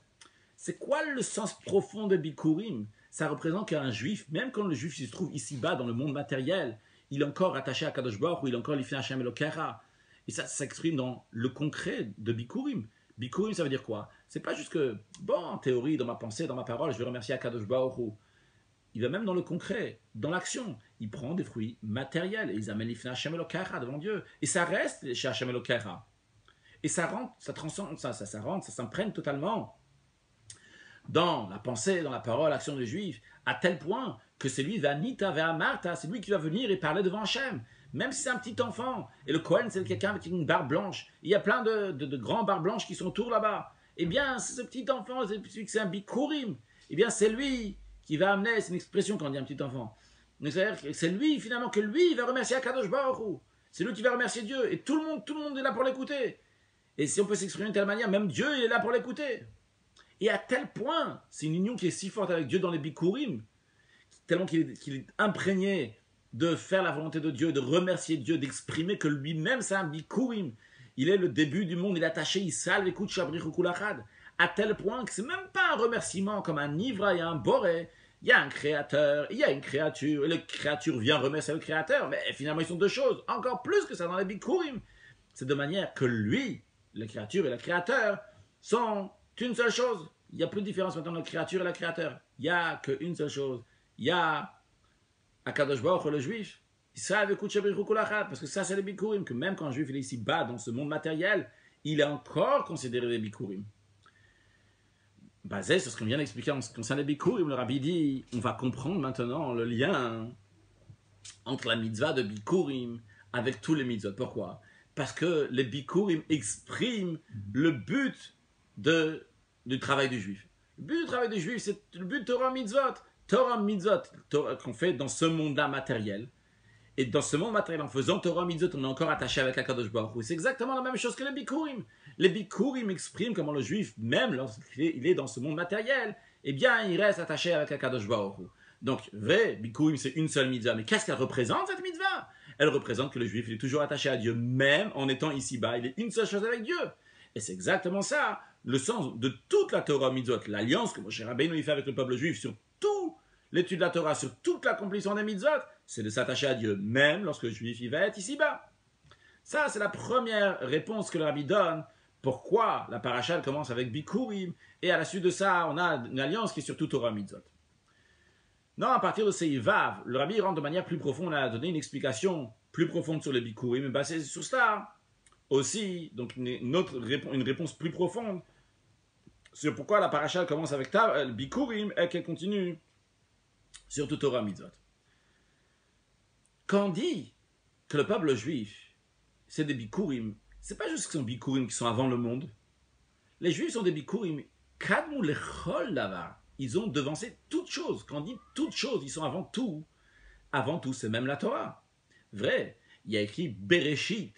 C'est quoi le sens profond de Bikurim? Ça représente qu'un Juif, même quand le Juif se trouve ici-bas dans le monde matériel, il est encore attaché à Kadosh Baruch Hu, il est encore l'Ifnei Hashem Elokecha. Et ça s'exprime dans le concret de Bikurim. Bikurim, ça veut dire quoi? C'est pas juste que, bon, en théorie, dans ma pensée, dans ma parole, je vais remercier Akadosh Baruch Hu. Il va même dans le concret, dans l'action. Il prend des fruits matériels et ils amènent l'Ifnei Hashem Elokecha devant Dieu. Et ça reste chez Hashem Elokecha. Et ça rentre, ça transcende, ça s'imprègne totalement dans la pensée, dans la parole, l'action des Juifs, à tel point que c'est lui, Vanita Martha, c'est lui qui va venir et parler devant Hachem. Même si c'est un petit enfant, et le Kohen c'est quelqu'un avec une barbe blanche, il y a plein de grands barbes blanches qui sont autour là-bas, eh bien c'est ce petit enfant, c'est un bikurim, eh bien c'est lui qui va amener, c'est une expression quand on dit un petit enfant, c'est-à-dire que c'est lui finalement que lui il va remercier Akadosh Baruch Hu, c'est lui qui va remercier Dieu, et tout le monde est là pour l'écouter, et si on peut s'exprimer de telle manière, même Dieu il est là pour l'écouter, et à tel point, c'est une union qui est si forte avec Dieu dans les bikurim, tellement qu'il est imprégné de faire la volonté de Dieu, de remercier Dieu, d'exprimer que lui-même c'est un bikurim. Il est le début du monde, il est attaché, il salve, écoute, shabrich ou kulachad. À tel point que c'est même pas un remerciement comme un Ivra et un Boré. Il y a un créateur, il y a une créature, et la créature vient remercier le créateur. Mais finalement, ils sont deux choses, encore plus que ça dans les bikurim. C'est de manière que lui, la créature et le créateur, sont une seule chose. Il n'y a plus de différence maintenant entre la créature et le créateur. Il n'y a qu'une seule chose. Il y a Akadosh Baruch Hu, le juif, Israël écoute Shabrich Kulachad, parce que ça c'est les bikurim, que même quand un juif il est ici bas dans ce monde matériel, il est encore considéré des bikurim. Basé sur ce qu'on vient d'expliquer en ce qui concerne les bikurim, le rabbi dit, on va comprendre maintenant le lien entre la mitzvah de bikurim avec tous les mitzvot. Pourquoi? Parce que les bikurim expriment le but du travail du juif. Le but du travail du juif, c'est le but de Torah mitzvot. Torah mitzvot qu'on fait dans ce monde-là matériel. Et dans ce monde matériel, en faisant Torah mitzvot, on est encore attaché avec Akadosh Baruch Hu. C'est exactement la même chose que les bikurim. Les bikurim expriment comment le juif, même lorsqu'il est dans ce monde matériel, eh bien, il reste attaché avec Akadosh Baruch Hu. Donc, vrai, bikurim, c'est une seule mitzvah. Mais qu'est-ce qu'elle représente, cette mitzvah? Elle représente que le juif, il est toujours attaché à Dieu, même en étant ici-bas. Il est une seule chose avec Dieu. Et c'est exactement ça, le sens de toute la Torah mitzvot, l'alliance que Moshe Rabbeinu fait avec le peuple juif sur tout l'étude de la Torah, sur toute l'accomplissement des mitzvot, c'est de s'attacher à Dieu, même lorsque le juif il va être ici-bas. Ça, c'est la première réponse que le rabbi donne. Pourquoi la paracha commence avec Bikurim, et à la suite de ça, on a une alliance qui est sur toute Torah mitzvot. Non, à partir de ces Vav, le rabbi rentre de manière plus profonde, on a donné une explication plus profonde sur les Bikurim, mais c'est sur ça aussi, donc une réponse plus profonde sur pourquoi la paracha commence avec Bikurim et qu'elle continue sur toute Torah mitzvot. Quand on dit que le peuple juif, c'est des bikurim, c'est pas juste que ce sont des bikurim qui sont avant le monde. Les juifs sont des bikurim, kadmu lechol davar. Ils ont devancé toute chose. Quand on dit toute chose, ils sont avant tout. Avant tout, c'est même la Torah. Vrai, il y a écrit Bereshit.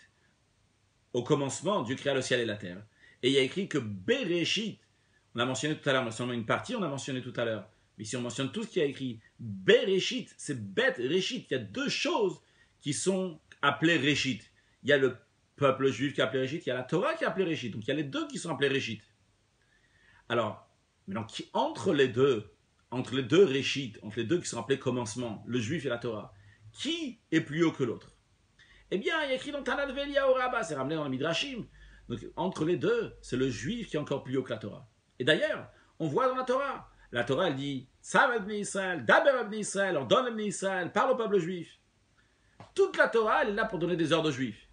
Au commencement, Dieu créa le ciel et la terre. Et il y a écrit que Bereshit, on a mentionné tout à l'heure, seulement une partie, on a mentionné tout à l'heure. Mais si on mentionne tout ce qui a écrit Bereshit, c'est Bet Reshit. Il y a deux choses qui sont appelées Reshit. Il y a le peuple juif qui est appelé Reshit, il y a la Torah qui est appelée Reshit. Donc il y a les deux qui sont appelés Reshit. Alors, maintenant, entre les deux Reshit, entre les deux qui sont appelés commencement, le juif et la Torah, qui est plus haut que l'autre? Eh bien, il y a écrit dans Tanad Velia Oraba, c'est ramené dans le Midrashim. Donc entre les deux, c'est le juif qui est encore plus haut que la Torah. Et d'ailleurs, on voit dans la Torah, elle dit Sav Ebni Israël, Daber Ebni Israël, ordonne Ebni Israël, parle au peuple juif. Toute la Torah, elle est là pour donner des ordres juifs.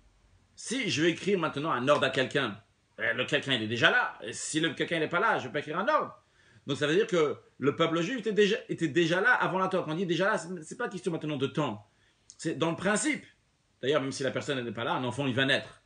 Si je vais écrire maintenant un ordre à quelqu'un, le quelqu'un il est déjà là. Et si le quelqu'un n'est pas là, je ne vais pas écrire un ordre. Donc ça veut dire que le peuple juif était déjà là avant la Torah. Quand on dit déjà là, ce n'est pas question maintenant de temps. C'est dans le principe. D'ailleurs, même si la personne n'est pas là, un enfant, il va naître.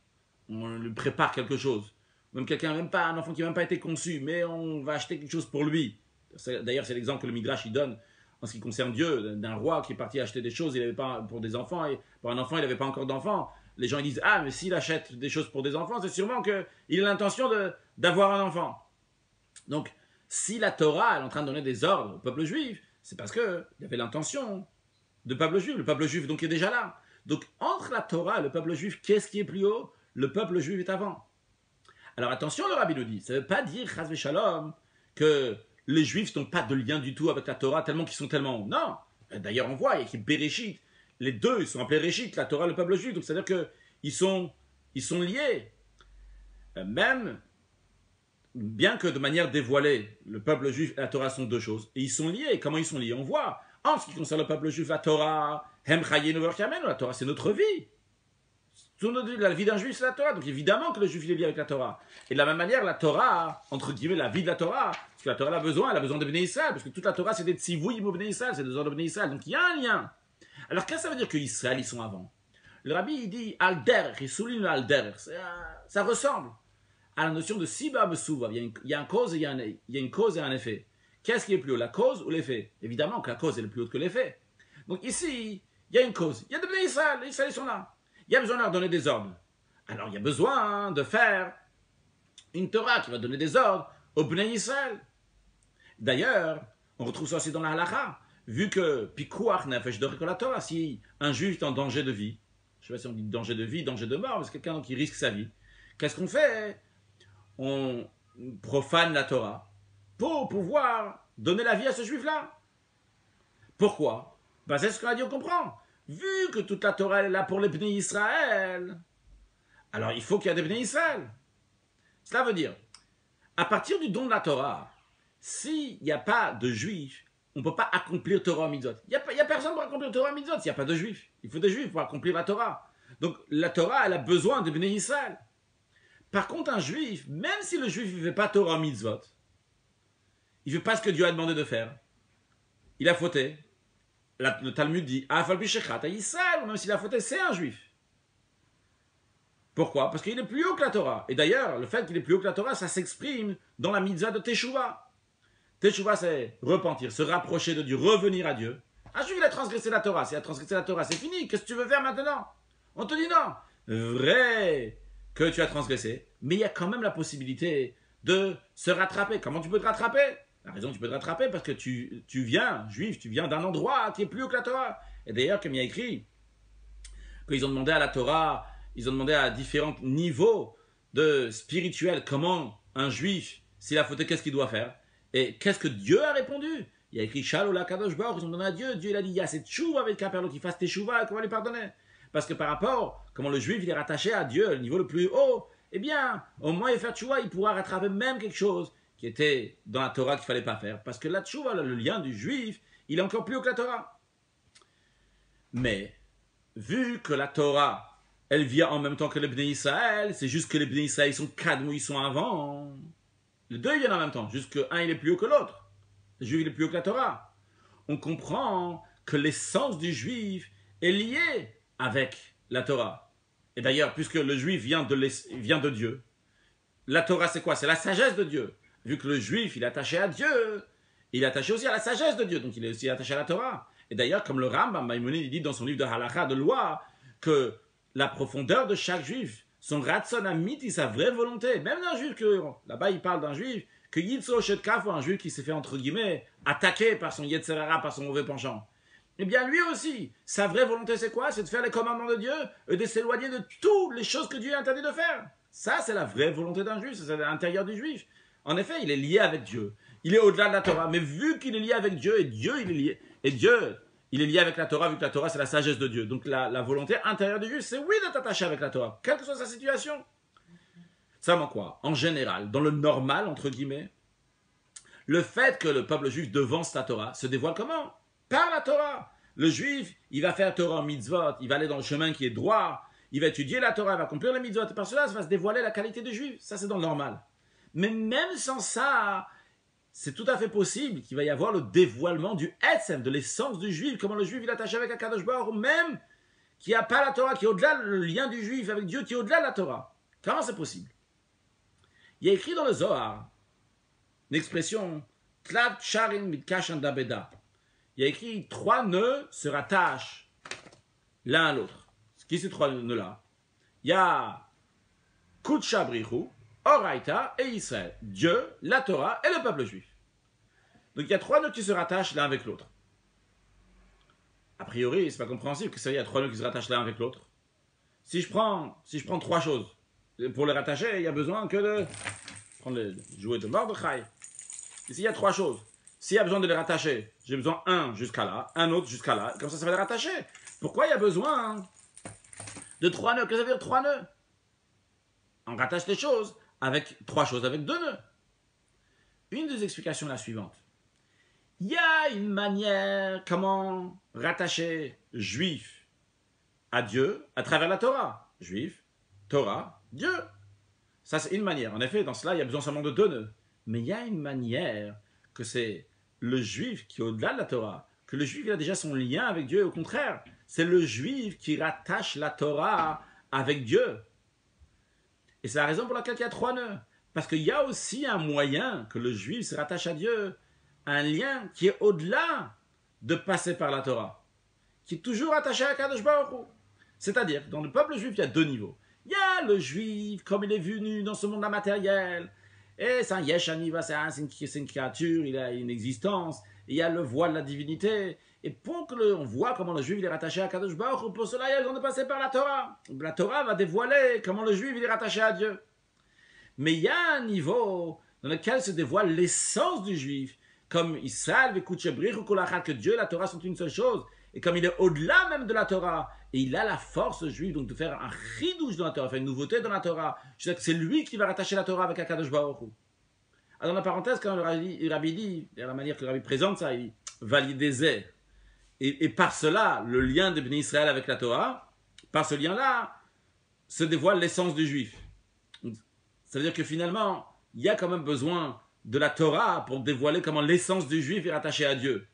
On lui prépare quelque chose. Même quelqu'un, même pas un enfant qui n'a même pas été conçu, mais on va acheter quelque chose pour lui. D'ailleurs, c'est l'exemple que le Midrash il donne en ce qui concerne Dieu, d'un roi qui est parti acheter des choses, il avait pas pour des enfants, et pour un enfant, il n'avait pas encore d'enfant. Les gens ils disent, ah, mais s'il achète des choses pour des enfants, c'est sûrement qu'il a l'intention d'avoir un enfant. Donc, si la Torah elle est en train de donner des ordres au peuple juif, c'est parce qu'il y avait l'intention du peuple juif. Le peuple juif donc est déjà là. Donc, entre la Torah et le peuple juif, qu'est-ce qui est plus haut? Le peuple juif est avant. Alors attention, le Rabbi nous dit, ça ne veut pas dire, chas v'shalom, que les Juifs n'ont pas de lien du tout avec la Torah, tellement qu'ils sont tellement hauts. Non. D'ailleurs, on voit, il y a écrit Bereshit. Les deux, ils sont appelés Réchit, la Torah et le peuple juif. Donc, c'est-à-dire qu'ils sont liés. Même, bien que de manière dévoilée, le peuple juif et la Torah sont deux choses. Et ils sont liés. Comment ils sont liés? On voit. En ce qui concerne le peuple juif, la Torah, Hem Chayenu V'Orkamenu, la Torah, c'est notre vie. La vie d'un juif, c'est la Torah. Donc évidemment que le juif il est lié avec la Torah. Et de la même manière, la Torah, entre guillemets, la vie de la Torah, parce que la Torah elle a besoin de Bnei Israël, parce que toute la Torah c'est des tzivouïm au Bnei Israël, c'est des ordres de Bnei Israël. Donc il y a un lien. Alors qu'est-ce que ça veut dire que Israël ils sont avant? Le Rabbi il dit Alder, il souligne le Alder. Ça ressemble à la notion de Siba Mesuva. Il y a une cause et il y a une cause et un effet. Qu'est-ce qui est plus haut, la cause ou l'effet? Évidemment que la cause est le plus haute que l'effet. Donc ici, il y a une cause. Il y a des Bnei Israël, les Israël ils sont là. Il y a besoin de leur donner des ordres. Alors il y a besoin de faire une Torah qui va donner des ordres au Bnei Israël. D'ailleurs, on retrouve ça aussi dans la halakha. Vu que Pikuach nefesh dorek la Torah, si un juif est en danger de vie, je ne sais pas si on dit danger de vie, danger de mort, mais c'est quelqu'un qui risque sa vie, qu'est-ce qu'on fait? On profane la Torah pour pouvoir donner la vie à ce juif-là. Pourquoi? Ben, c'est ce qu'on a dit, on comprend. Vu que toute la Torah est là pour les Bnei Israël, alors il faut qu'il y ait des Bnei Israël. Cela veut dire, à partir du don de la Torah, s'il n'y a pas de juifs, on ne peut pas accomplir Torah mitzvot. Il n'y a personne pour accomplir Torah mitzvot s'il n'y a pas de juifs. Il faut des juifs pour accomplir la Torah. Donc la Torah, elle a besoin de Bnei Israël. Par contre, un juif, même si le juif ne fait pas Torah mitzvot, il ne fait pas ce que Dieu a demandé de faire, il a fauté. Le Talmud dit, Israël, même s'il a fauté, c'est un juif. Pourquoi? Parce qu'il est plus haut que la Torah. Et d'ailleurs, le fait qu'il est plus haut que la Torah, ça s'exprime dans la mitzvah de Teshuvah. Teshuvah, c'est repentir, se rapprocher de Dieu, revenir à Dieu. Un juif, il a transgressé la Torah. S'il a transgressé la Torah, c'est fini. Qu'est-ce que tu veux faire maintenant? On te dit non. Vrai que tu as transgressé, mais il y a quand même la possibilité de se rattraper. Comment tu peux te rattraper? La raison, tu peux te rattraper parce que tu viens, juif, tu viens d'un endroit qui est plus haut que la Torah. Et d'ailleurs, comme il y a écrit, qu'ils ont demandé à la Torah, ils ont demandé à différents niveaux de spirituels comment un juif, s'il a fauté, qu'est-ce qu'il doit faire? Et qu'est-ce que Dieu a répondu? Il y a écrit Shalola Kadosh Baruch, ils ont donné à Dieu. Dieu il a dit, il y a cette chouva avec Kaperlo qui fasse tes chouvas, qu'on va lui pardonner. Parce que par rapport, comment le juif il est rattaché à Dieu, le niveau le plus haut, eh bien, au moins il fait tchouva, il pourra rattraper même quelque chose qui était dans la Torah qu'il ne fallait pas faire. Parce que la tchouva, le lien du juif, il est encore plus haut que la Torah. Mais, vu que la Torah, elle vient en même temps que les Bnei Israël, c'est juste que les Bnei Israël sont cadmou, ils sont avant. Les deux, ils viennent en même temps, juste qu'un, il est plus haut que l'autre. Le juif, il est plus haut que la Torah. On comprend que l'essence du juif est liée avec la Torah. Et d'ailleurs, puisque le juif vient de Dieu, la Torah, c'est quoi? C'est la sagesse de Dieu. Vu que le juif, il est attaché à Dieu, il est attaché aussi à la sagesse de Dieu, donc il est aussi attaché à la Torah. Et d'ailleurs, comme le Rambam Maïmonide, il dit dans son livre de halakha, de loi, que la profondeur de chaque juif, son ratson amiti, sa vraie volonté, même d'un juif, là-bas il parle d'un juif, que Yitzo Shetkaf, un juif qui s'est fait, entre guillemets, attaquer par son Yetzerara, par son mauvais penchant. Eh bien lui aussi, sa vraie volonté c'est quoi? C'est de faire les commandements de Dieu et de s'éloigner de toutes les choses que Dieu a interdit de faire. Ça, c'est la vraie volonté d'un juif, c'est l'intérieur du juif. En effet, il est lié avec Dieu. Il est au-delà de la Torah. Mais vu qu'il est lié avec Dieu, et Dieu, il est lié, et Dieu, il est lié avec la Torah, vu que la Torah, c'est la sagesse de Dieu. Donc la volonté intérieure du juif, c'est oui d'être attaché avec la Torah, quelle que soit sa situation. Ça manque quoi? En général, dans le normal, entre guillemets, le fait que le peuple juif devance la Torah se dévoile comment? Par la Torah. Le juif, il va faire Torah en mitzvot, il va aller dans le chemin qui est droit, il va étudier la Torah, il va accomplir les mitzvot, et par cela, ça va se dévoiler la qualité du juif. Ça, c'est dans le normal. Mais même sans ça, c'est tout à fait possible qu'il va y avoir le dévoilement du Etzem, de l'essence du juif, comment le juif il est attaché avec Akadosh Baruch Hu, même qui n'a pas la Torah, qui est au-delà, le lien du juif avec Dieu qui est au-delà de la Torah. Comment c'est possible? Il y a écrit dans le Zohar une expression Tlat Sharin Mitkashan Dabeda. Il y a écrit 3 nœuds se rattachent l'un à l'autre. Qui sont ces 3 nœuds-là? Il y a Kutsha Brihu, Oraita et Israël. Dieu, la Torah et le peuple juif. Donc il y a 3 nœuds qui se rattachent l'un avec l'autre. A priori, c'est pas compréhensible que ça y a 3 nœuds qui se rattachent l'un avec l'autre. Si je prends 3 choses, pour les rattacher, il y a besoin que de prendre les jouets de Mordechai. Ici, il y a 3 choses. S'il y a besoin de les rattacher, j'ai besoin un jusqu'à là, un autre jusqu'à là, comme ça va les rattacher. Pourquoi il y a besoin de 3 nœuds? Qu'est-ce que ça veut dire 3 nœuds? On rattache les choses avec 3 choses, avec 2 nœuds. Une des explications est la suivante. Il y a une manière comment rattacher juif à Dieu à travers la Torah. Juif, Torah, Dieu. Ça, c'est une manière. En effet, dans cela, il y a besoin seulement de 2 nœuds. Mais il y a une manière que c'est le juif qui est au-delà de la Torah, que le juif il a déjà son lien avec Dieu. Au contraire, c'est le juif qui rattache la Torah avec Dieu. Et c'est la raison pour laquelle il y a 3 nœuds. Parce qu'il y a aussi un moyen que le juif se rattache à Dieu, un lien qui est au-delà de passer par la Torah, qui est toujours attaché à Kadosh Baruch Hu. C'est-à-dire, dans le peuple juif, il y a 2 niveaux. Il y a le juif, comme il est venu dans ce monde matériel, et c'est un yesh aniva, c'est une créature, il a une existence, et il y a le voile de la divinité. Et pour que on voit comment le juif il est rattaché à Kadosh Baruch Hu, pour cela, il y a besoin de passer par la Torah. La Torah va dévoiler comment le juif il est rattaché à Dieu. Mais il y a un niveau dans lequel se dévoile l'essence du juif, comme Israël, que Dieu et la Torah sont une seule chose, et comme il est au-delà même de la Torah, et il a la force juive donc de faire un chidouche dans la Torah, faire une nouveauté dans la Torah, c'est lui qui va rattacher la Torah avec Akadosh Baruch Hu. Alors dans la parenthèse, quand le Rabbi dit, de la manière que le Rabbi présente ça, il valide et par cela, le lien de Bnei Israël avec la Torah, par ce lien-là, se dévoile l'essence du juif. Ça veut dire que finalement, il y a quand même besoin de la Torah pour dévoiler comment l'essence du juif est rattachée à Dieu.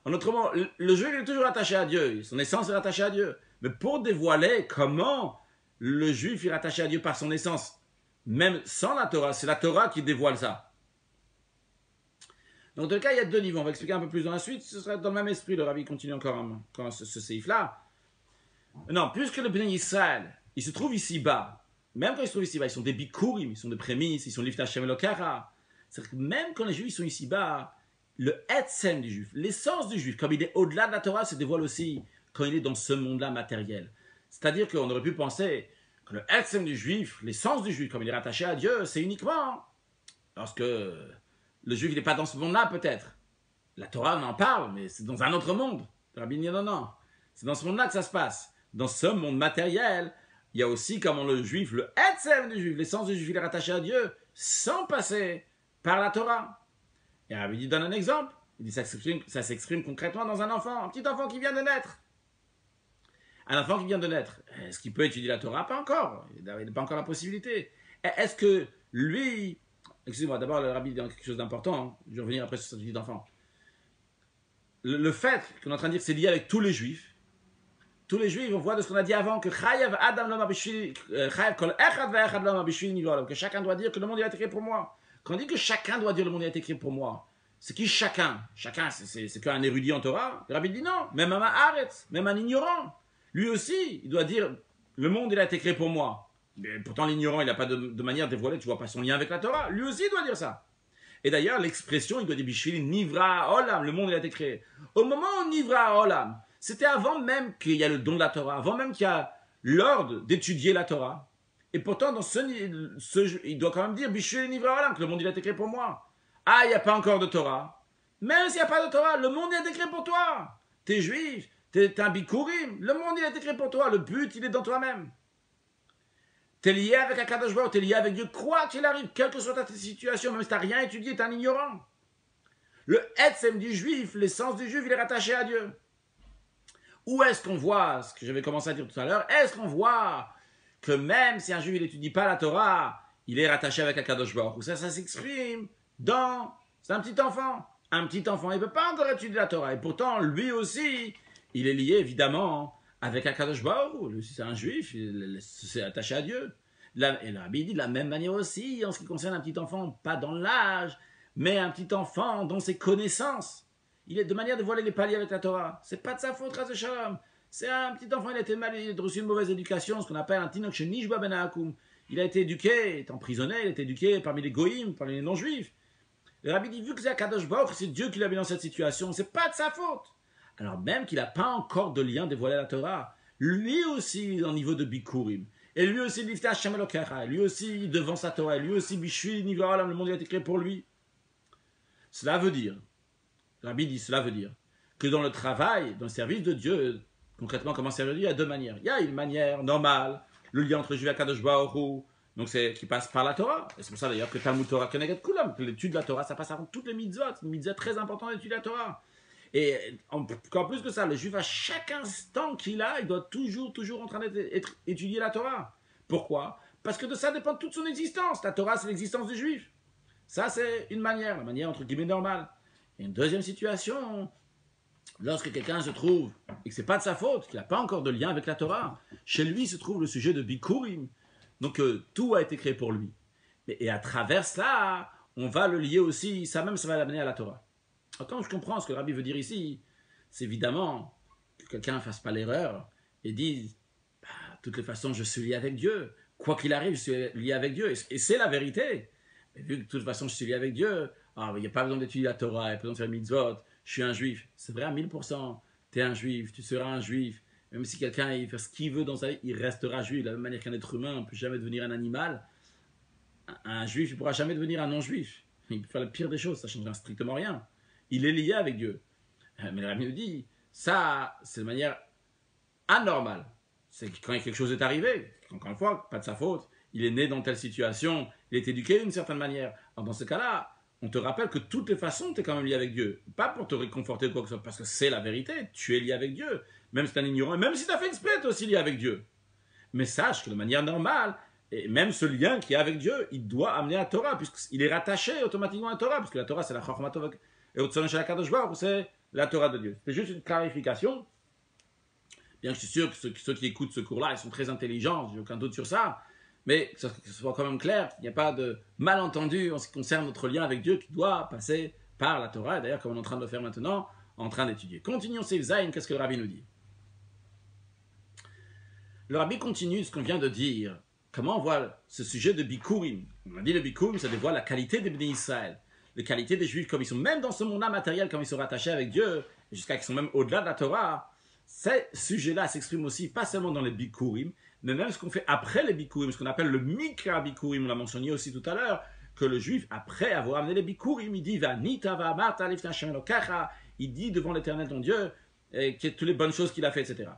En autre mot, le juif est toujours attaché à Dieu, son essence est rattachée à Dieu. Mais pour dévoiler comment le juif est rattaché à Dieu par son essence, même sans la Torah, c'est la Torah qui dévoile ça. Donc dans le cas, il y a 2 niveaux. On va expliquer un peu plus dans la suite. Ce sera dans le même esprit. Le Rabbi continue encore ce séif-là. Non, puisque le Bnei Israël, il se trouve ici-bas, même quand ils se trouvent ici-bas, ils sont des bikurim, ils sont des prémices, ils sont l'ifta Hashem Elokara. C'est-à-dire que même quand les juifs sont ici-bas, le etzem du juif, l'essence du juif, comme il est au-delà de la Torah, se dévoile aussi quand il est dans ce monde-là matériel. C'est-à-dire qu'on aurait pu penser que le etzem du juif, l'essence du juif, comme il est rattaché à Dieu, c'est uniquement lorsque le juif n'est pas dans ce monde-là, peut-être. La Torah on en parle, mais c'est dans un autre monde. Le Rabbi dit non. C'est dans ce monde-là que ça se passe. Dans ce monde matériel, il y a aussi comment le juif, le etzem du juif, l'essence du juif, il est rattaché à Dieu sans passer par la Torah. Et Rabbi donne un exemple. Il dit ça s'exprime concrètement dans un enfant, un petit enfant qui vient de naître. Un enfant qui vient de naître, est-ce qu'il peut étudier la Torah? Pas encore. Il n'a pas encore la possibilité. Est-ce que lui... Excusez-moi, d'abord le Rabbi dit quelque chose d'important. Je vais revenir après sur ce petit enfant. Le fait qu'on est en train de dire que c'est lié avec tous les juifs, on voit de ce qu'on a dit avant que chacun doit dire que le monde a été créé pour moi. Quand on dit que chacun doit dire le monde a été créé pour moi, c'est qui chacun? Chacun, c'est qu'un érudit en Torah. Le Rabbi dit non, même un Haaretz, même un ignorant. Lui aussi, il doit dire le monde il a été créé pour moi. Mais pourtant l'ignorant, il n'a pas de manière dévoilée, tu vois pas son lien avec la Torah. Lui aussi il doit dire ça. Et d'ailleurs, l'expression, il doit dire Bishvili Nivra Olam, le monde il a été créé. Au moment où Nivra Olam, c'était avant même qu'il y a le don de la Torah, avant même qu'il y a l'ordre d'étudier la Torah. Et pourtant, dans il doit quand même dire Bishvili Nivra Olam, que le monde il a été créé pour moi. Ah, il n'y a pas encore de Torah. Même s'il n'y a pas de Torah, le monde il a été créé pour toi. T'es juif, t'es un bikurim, le monde il a été créé pour toi. Le but, il est dans toi-même. T'es lié avec Akadosh Baruch Hu, t'es lié avec Dieu, quoi qu'il arrive, quelle que soit ta situation, même si t'as rien étudié, t'es un ignorant. Le etzem du juif, l'essence du juif, il est rattaché à Dieu. Où est-ce qu'on voit, ce que j'avais commencé à dire tout à l'heure, est-ce qu'on voit que même si un juif n'étudie pas la Torah, il est rattaché avec Akadosh Baruch Hu? Ça s'exprime dans... C'est un petit enfant. Un petit enfant, il ne peut pas encore étudier la Torah. Et pourtant, lui aussi, il est lié évidemment avec Akadosh Baruch Hu. Lui aussi, c'est un juif, il s'est attaché à Dieu. Et le rabbi dit de la même manière aussi, en ce qui concerne un petit enfant, pas dans l'âge, mais un petit enfant dans ses connaissances. Il est de manière de voiler les paliers avec la Torah. C'est pas de sa faute, Ras Shalom. C'est un petit enfant, il a été mal, il a reçu une mauvaise éducation, ce qu'on appelle un tinok shenishba ben haakum. Il a été éduqué, il est emprisonné, il a été éduqué parmi les goïms, parmi les non-juifs. Le rabbi dit, vu que c'est Akadosh Baruch, c'est Dieu qui l'a mis dans cette situation, c'est pas de sa faute. Alors même qu'il n'a pas encore de lien dévoilé à la Torah, lui aussi, au niveau de Bikurim, et lui aussi, Lifta Hashem Elokecha, lui aussi, devant sa Torah, lui aussi, Bishvi Nivra Olam, le monde a été créé pour lui. Cela veut dire, le rabbi dit, cela veut dire, que dans le travail, dans le service de Dieu, concrètement, comment servir Dieu, il y a deux manières. Il y a une manière normale, le lien entre le juif et Akadosh Baruch Hu, donc c'est qui passe par la Torah. Et c'est pour ça d'ailleurs que Talmud Torah Keneged Kulam, que l'étude de la Torah, ça passe avant toutes les mitzvot. C'est une mitzvah très importante d'étudier la Torah. Et en plus que ça, le juif, à chaque instant qu'il a, il doit toujours en train d'être étudier la Torah. Pourquoi? Parce que de ça dépend toute son existence. La Torah, c'est l'existence du juif. Ça, c'est une manière, la manière entre guillemets normale. Et une deuxième situation, lorsque quelqu'un se trouve, et que ce n'est pas de sa faute, qu'il n'a pas encore de lien avec la Torah, chez lui se trouve le sujet de Bikurim. Donc tout a été créé pour lui. Et à travers cela, on va le lier aussi, ça même, ça va l'amener à la Torah. Quand je comprends ce que le rabbi veut dire ici, c'est évidemment que quelqu'un ne fasse pas l'erreur et dise, bah, de toutes les façons, je suis lié avec Dieu. Quoi qu'il arrive, je suis lié avec Dieu. Et c'est la vérité. Mais vu que de toute façon, je suis lié avec Dieu, il n'y a pas besoin d'étudier la Torah, il n'y a pas besoin de faire mitzvot, je suis un juif. C'est vrai à 1000%. Tu es un juif, tu seras un juif. Même si quelqu'un il fait ce qu'il veut dans sa vie, il restera juif. De la même manière qu'un être humain ne peut jamais devenir un animal, un juif ne pourra jamais devenir un non-juif. Il peut faire la pire des choses, ça ne changera strictement rien. Il est lié avec Dieu. Mais le rabbi nous dit, ça, c'est de manière anormale. C'est quand quelque chose est arrivé, encore une fois, pas de sa faute, il est né dans telle situation, il est éduqué d'une certaine manière. Alors dans ce cas-là, on te rappelle que de toutes les façons, tu es quand même lié avec Dieu. Pas pour te réconforter ou quoi que ce soit, parce que c'est la vérité, tu es lié avec Dieu. Même si tu es un ignorant, même si tu as fait exprès, tu es aussi lié avec Dieu. Mais sache que de manière normale, et même ce lien qui est avec Dieu, il doit amener à la Torah, puisqu'il est rattaché automatiquement à la Torah, parce que la Torah, c'est la Chachma Tova. Et c'est la Torah de Dieu. C'est juste une clarification. Bien que je suis sûr que ceux qui écoutent ce cours-là, ils sont très intelligents, j'ai aucun doute sur ça. Mais que ce soit quand même clair, il n'y a pas de malentendu en ce qui concerne notre lien avec Dieu qui doit passer par la Torah. Et d'ailleurs, comme on est en train de le faire maintenant, en train d'étudier. Continuons Seif Zayin, qu'est-ce que le rabbi nous dit? Le rabbi continue ce qu'on vient de dire. Comment on voit ce sujet de Bikurim? On a dit le Bikurim, ça dévoile la qualité des Bnei Israël. Les qualités des Juifs, comme ils sont même dans ce monde-là matériel, comme ils sont rattachés avec Dieu, jusqu'à qu'ils sont même au-delà de la Torah, ces sujets-là s'expriment aussi, pas seulement dans les Bikurim, mais même ce qu'on fait après les Bikurim, ce qu'on appelle le Mikra Bikurim, on l'a mentionné aussi tout à l'heure, que le Juif, après avoir amené les Bikurim, il dit Vanita va amata lifnei Hashem Elokecha, il dit devant l'Éternel ton Dieu, toutes les bonnes choses qu'il a fait, etc.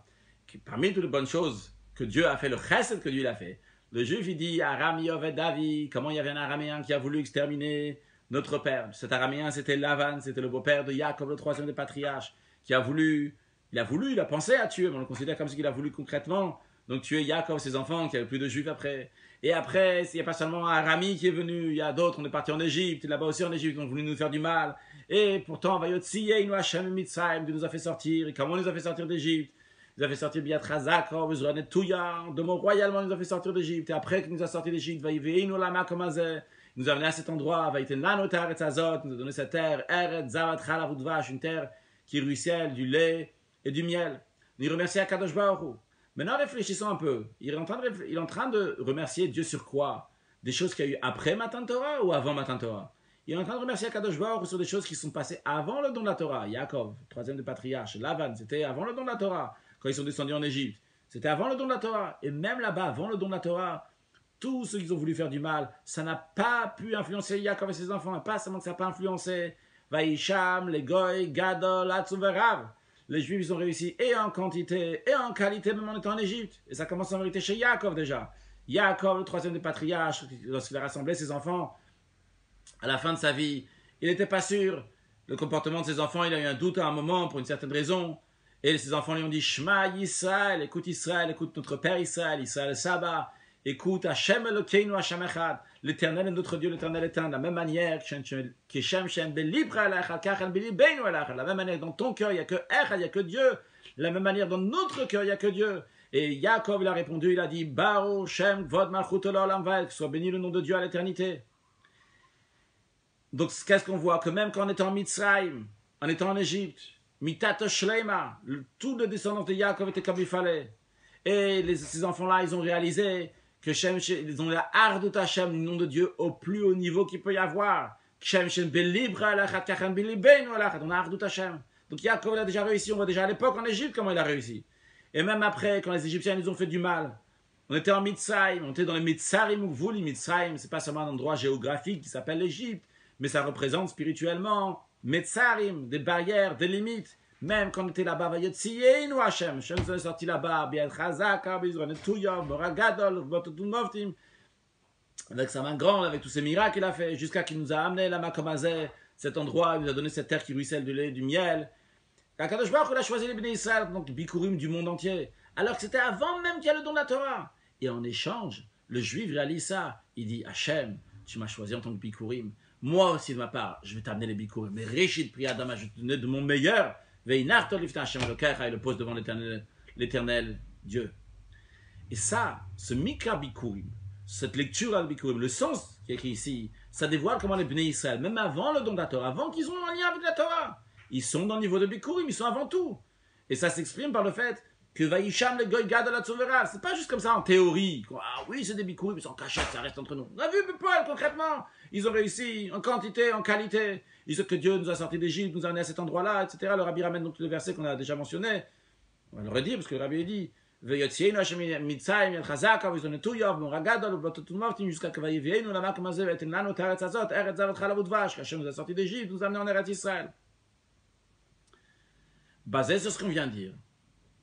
Parmi toutes les bonnes choses que Dieu a fait, le chesed que Dieu a fait, le Juif, il dit Aram Yoved Davi, comment il y avait un Araméen qui a voulu exterminer notre père. Cet Araméen, c'était Lavan, c'était le beau-père de Jacob, le troisième des patriarches, qui a voulu, il a pensé à tuer, mais on le considère comme ce qu'il a voulu concrètement, donc tuer Jacob, ses enfants, qui avait plus de Juifs après. Et après, il n'y a pas seulement Arami qui est venu, il y a d'autres, on est parti en Égypte, là-bas aussi en Égypte, ils ont voulu nous faire du mal. Et pourtant, Vayotziyeinu Hashem Mitzrayim, Dieu nous a fait sortir. Et comment on nous a fait sortir d'Égypte? Il nous a fait sortir Biatrazakor, Bezranet Touya, de mot royalement, il nous a fait sortir d'Égypte. Et après qu'il nous a sorti d'Égypte, Vayiveinu Lama Komazeh, il nous a amené à cet endroit, Vaïten Lanotar et Azot, nous a donné cette terre, Eret Zavat Chalavudvash, une terre qui ruisselle du lait et du miel. Nous remercions Akadosh Baruch Hu. Maintenant, réfléchissons un peu. Il est en train de remercier Dieu sur quoi? Des choses qu'il y a eu après Matan Torah ou avant Matan Torah? Il est en train de remercier Akadosh Baruch Hu sur des choses qui sont passées avant le don de la Torah. Yaakov, troisième des patriarches, Lavan, c'était avant le don de la Torah. Quand ils sont descendus en Égypte, c'était avant le don de la Torah. Et même là-bas, avant le don de la Torah, tous ceux qui ont voulu faire du mal, ça n'a pas pu influencer Yaakov et ses enfants. Pas seulement que ça n'a pas influencé Vaïsham, les Goy, Gadol, Atzuverav. Les Juifs, ils ont réussi et en quantité et en qualité, même en étant en Égypte. Et ça commence en vérité chez Yaakov déjà. Yaakov, le troisième des patriarches, lorsqu'il a rassemblé ses enfants, à la fin de sa vie, il n'était pas sûr. Le comportement de ses enfants, il a eu un doute à un moment pour une certaine raison. Et ses enfants lui ont dit, Shema Yisraël, écoute notre Père Israël, Israël Saba, écoute Hashem Elokeinu Hashem Echad, l'Éternel est notre Dieu, l'Éternel est un, de la même manière que la même manière dans ton cœur, il n'y a que Echad, il n'y a que Dieu, de De la même manière, dans notre cœur, il n'y a que Dieu. Et Yaakov, il a répondu, il a dit, Baruch Shem Kvod Malchut Olam Vaed, que soit béni le nom de Dieu à l'éternité. Donc, qu'est-ce qu'on voit? Que même quand on était en Mitzrayim, en étant en Égypte, Mitat Shleima, tout le descendant de Yaakov était comme il fallait. Et ces enfants-là, ils ont réalisé que Shem, ils ont la Ardut Hashem, le nom de Dieu, au plus haut niveau qu'il peut y avoir. Shem Shem Belibra Alachat Kachan Belibenu Alachat, on a Ardut Hashem. Donc Yaakov, il a déjà réussi, on voit déjà à l'époque en Égypte comment il a réussi. Et même après, quand les Égyptiens nous ont fait du mal, on était en Mitzrayim, on était dans les Mitzarim ou vous, les Mitzrayim, c'est pas seulement un endroit géographique qui s'appelle l'Égypte, mais ça représente spirituellement Mitzarim, des barrières, des limites. Même quand on était là-bas, Vayotziyeinu Hashem, Hashem nous a sorti là-bas, Biel Chazaka, Bizran Tuyov, Boragadol, Bototumovtim, avec sa main grande, avec tous ces miracles qu'il a fait, jusqu'à qu'il nous a amené là Makomazé, cet endroit, il nous a donné cette terre qui ruisselle du lait, du miel. Akadosh Baruch Hu a choisi les Bnei Israël, donc Bikurim du monde entier, alors que c'était avant même qu'il y ait le don de la Torah. Et en échange, le juif réalise ça. Il dit, Hachem, tu m'as choisi en tant que Bikurim. Moi aussi, de ma part, je vais t'amener les Bikurim. Mais Réchid Priyadama, je vais te donner de mon meilleur. Veinarto Lifta Hachem Elokecha, et le pose devant l'éternel Dieu. Et ça, ce Mikra Bikurim, cette lecture al Bikurim, le sens qui est écrit ici, ça dévoile comment les Bnei Israël, même avant le don de la Torah, avant qu'ils ont un lien avec la Torah, ils sont dans le niveau de Bikurim, ils sont avant tout. Et ça s'exprime par le fait que Vaïcham le Goy Gad la Tzovera, c'est pas juste comme ça en théorie. Ah oui, c'est des Bikurim, ils sont en cachette, ça reste entre nous. On a vu Paul concrètement, ils ont réussi en quantité, en qualité. Ils savent que Dieu nous a sortis d'Égypte, nous a amenés à cet endroit-là, etc. Le Rabbi ramène donc tous les versets qu'on a déjà mentionnés. On va le redire parce que le Rabbi dit Vayotziyeinu Hashem Mitzrayim Yel Chazaka Vizon Tuyov Boragadol Bototumovtim jusqu'à que Vayivienu Lama Kamazé Ve'etin Lanu Teretz Hazot Eretz Zavat Chalav Udvash. Hashem nous a sortis d'Égypte, nous a amenés en Eretz Israël. Basé sur ce qu'on vient de dire.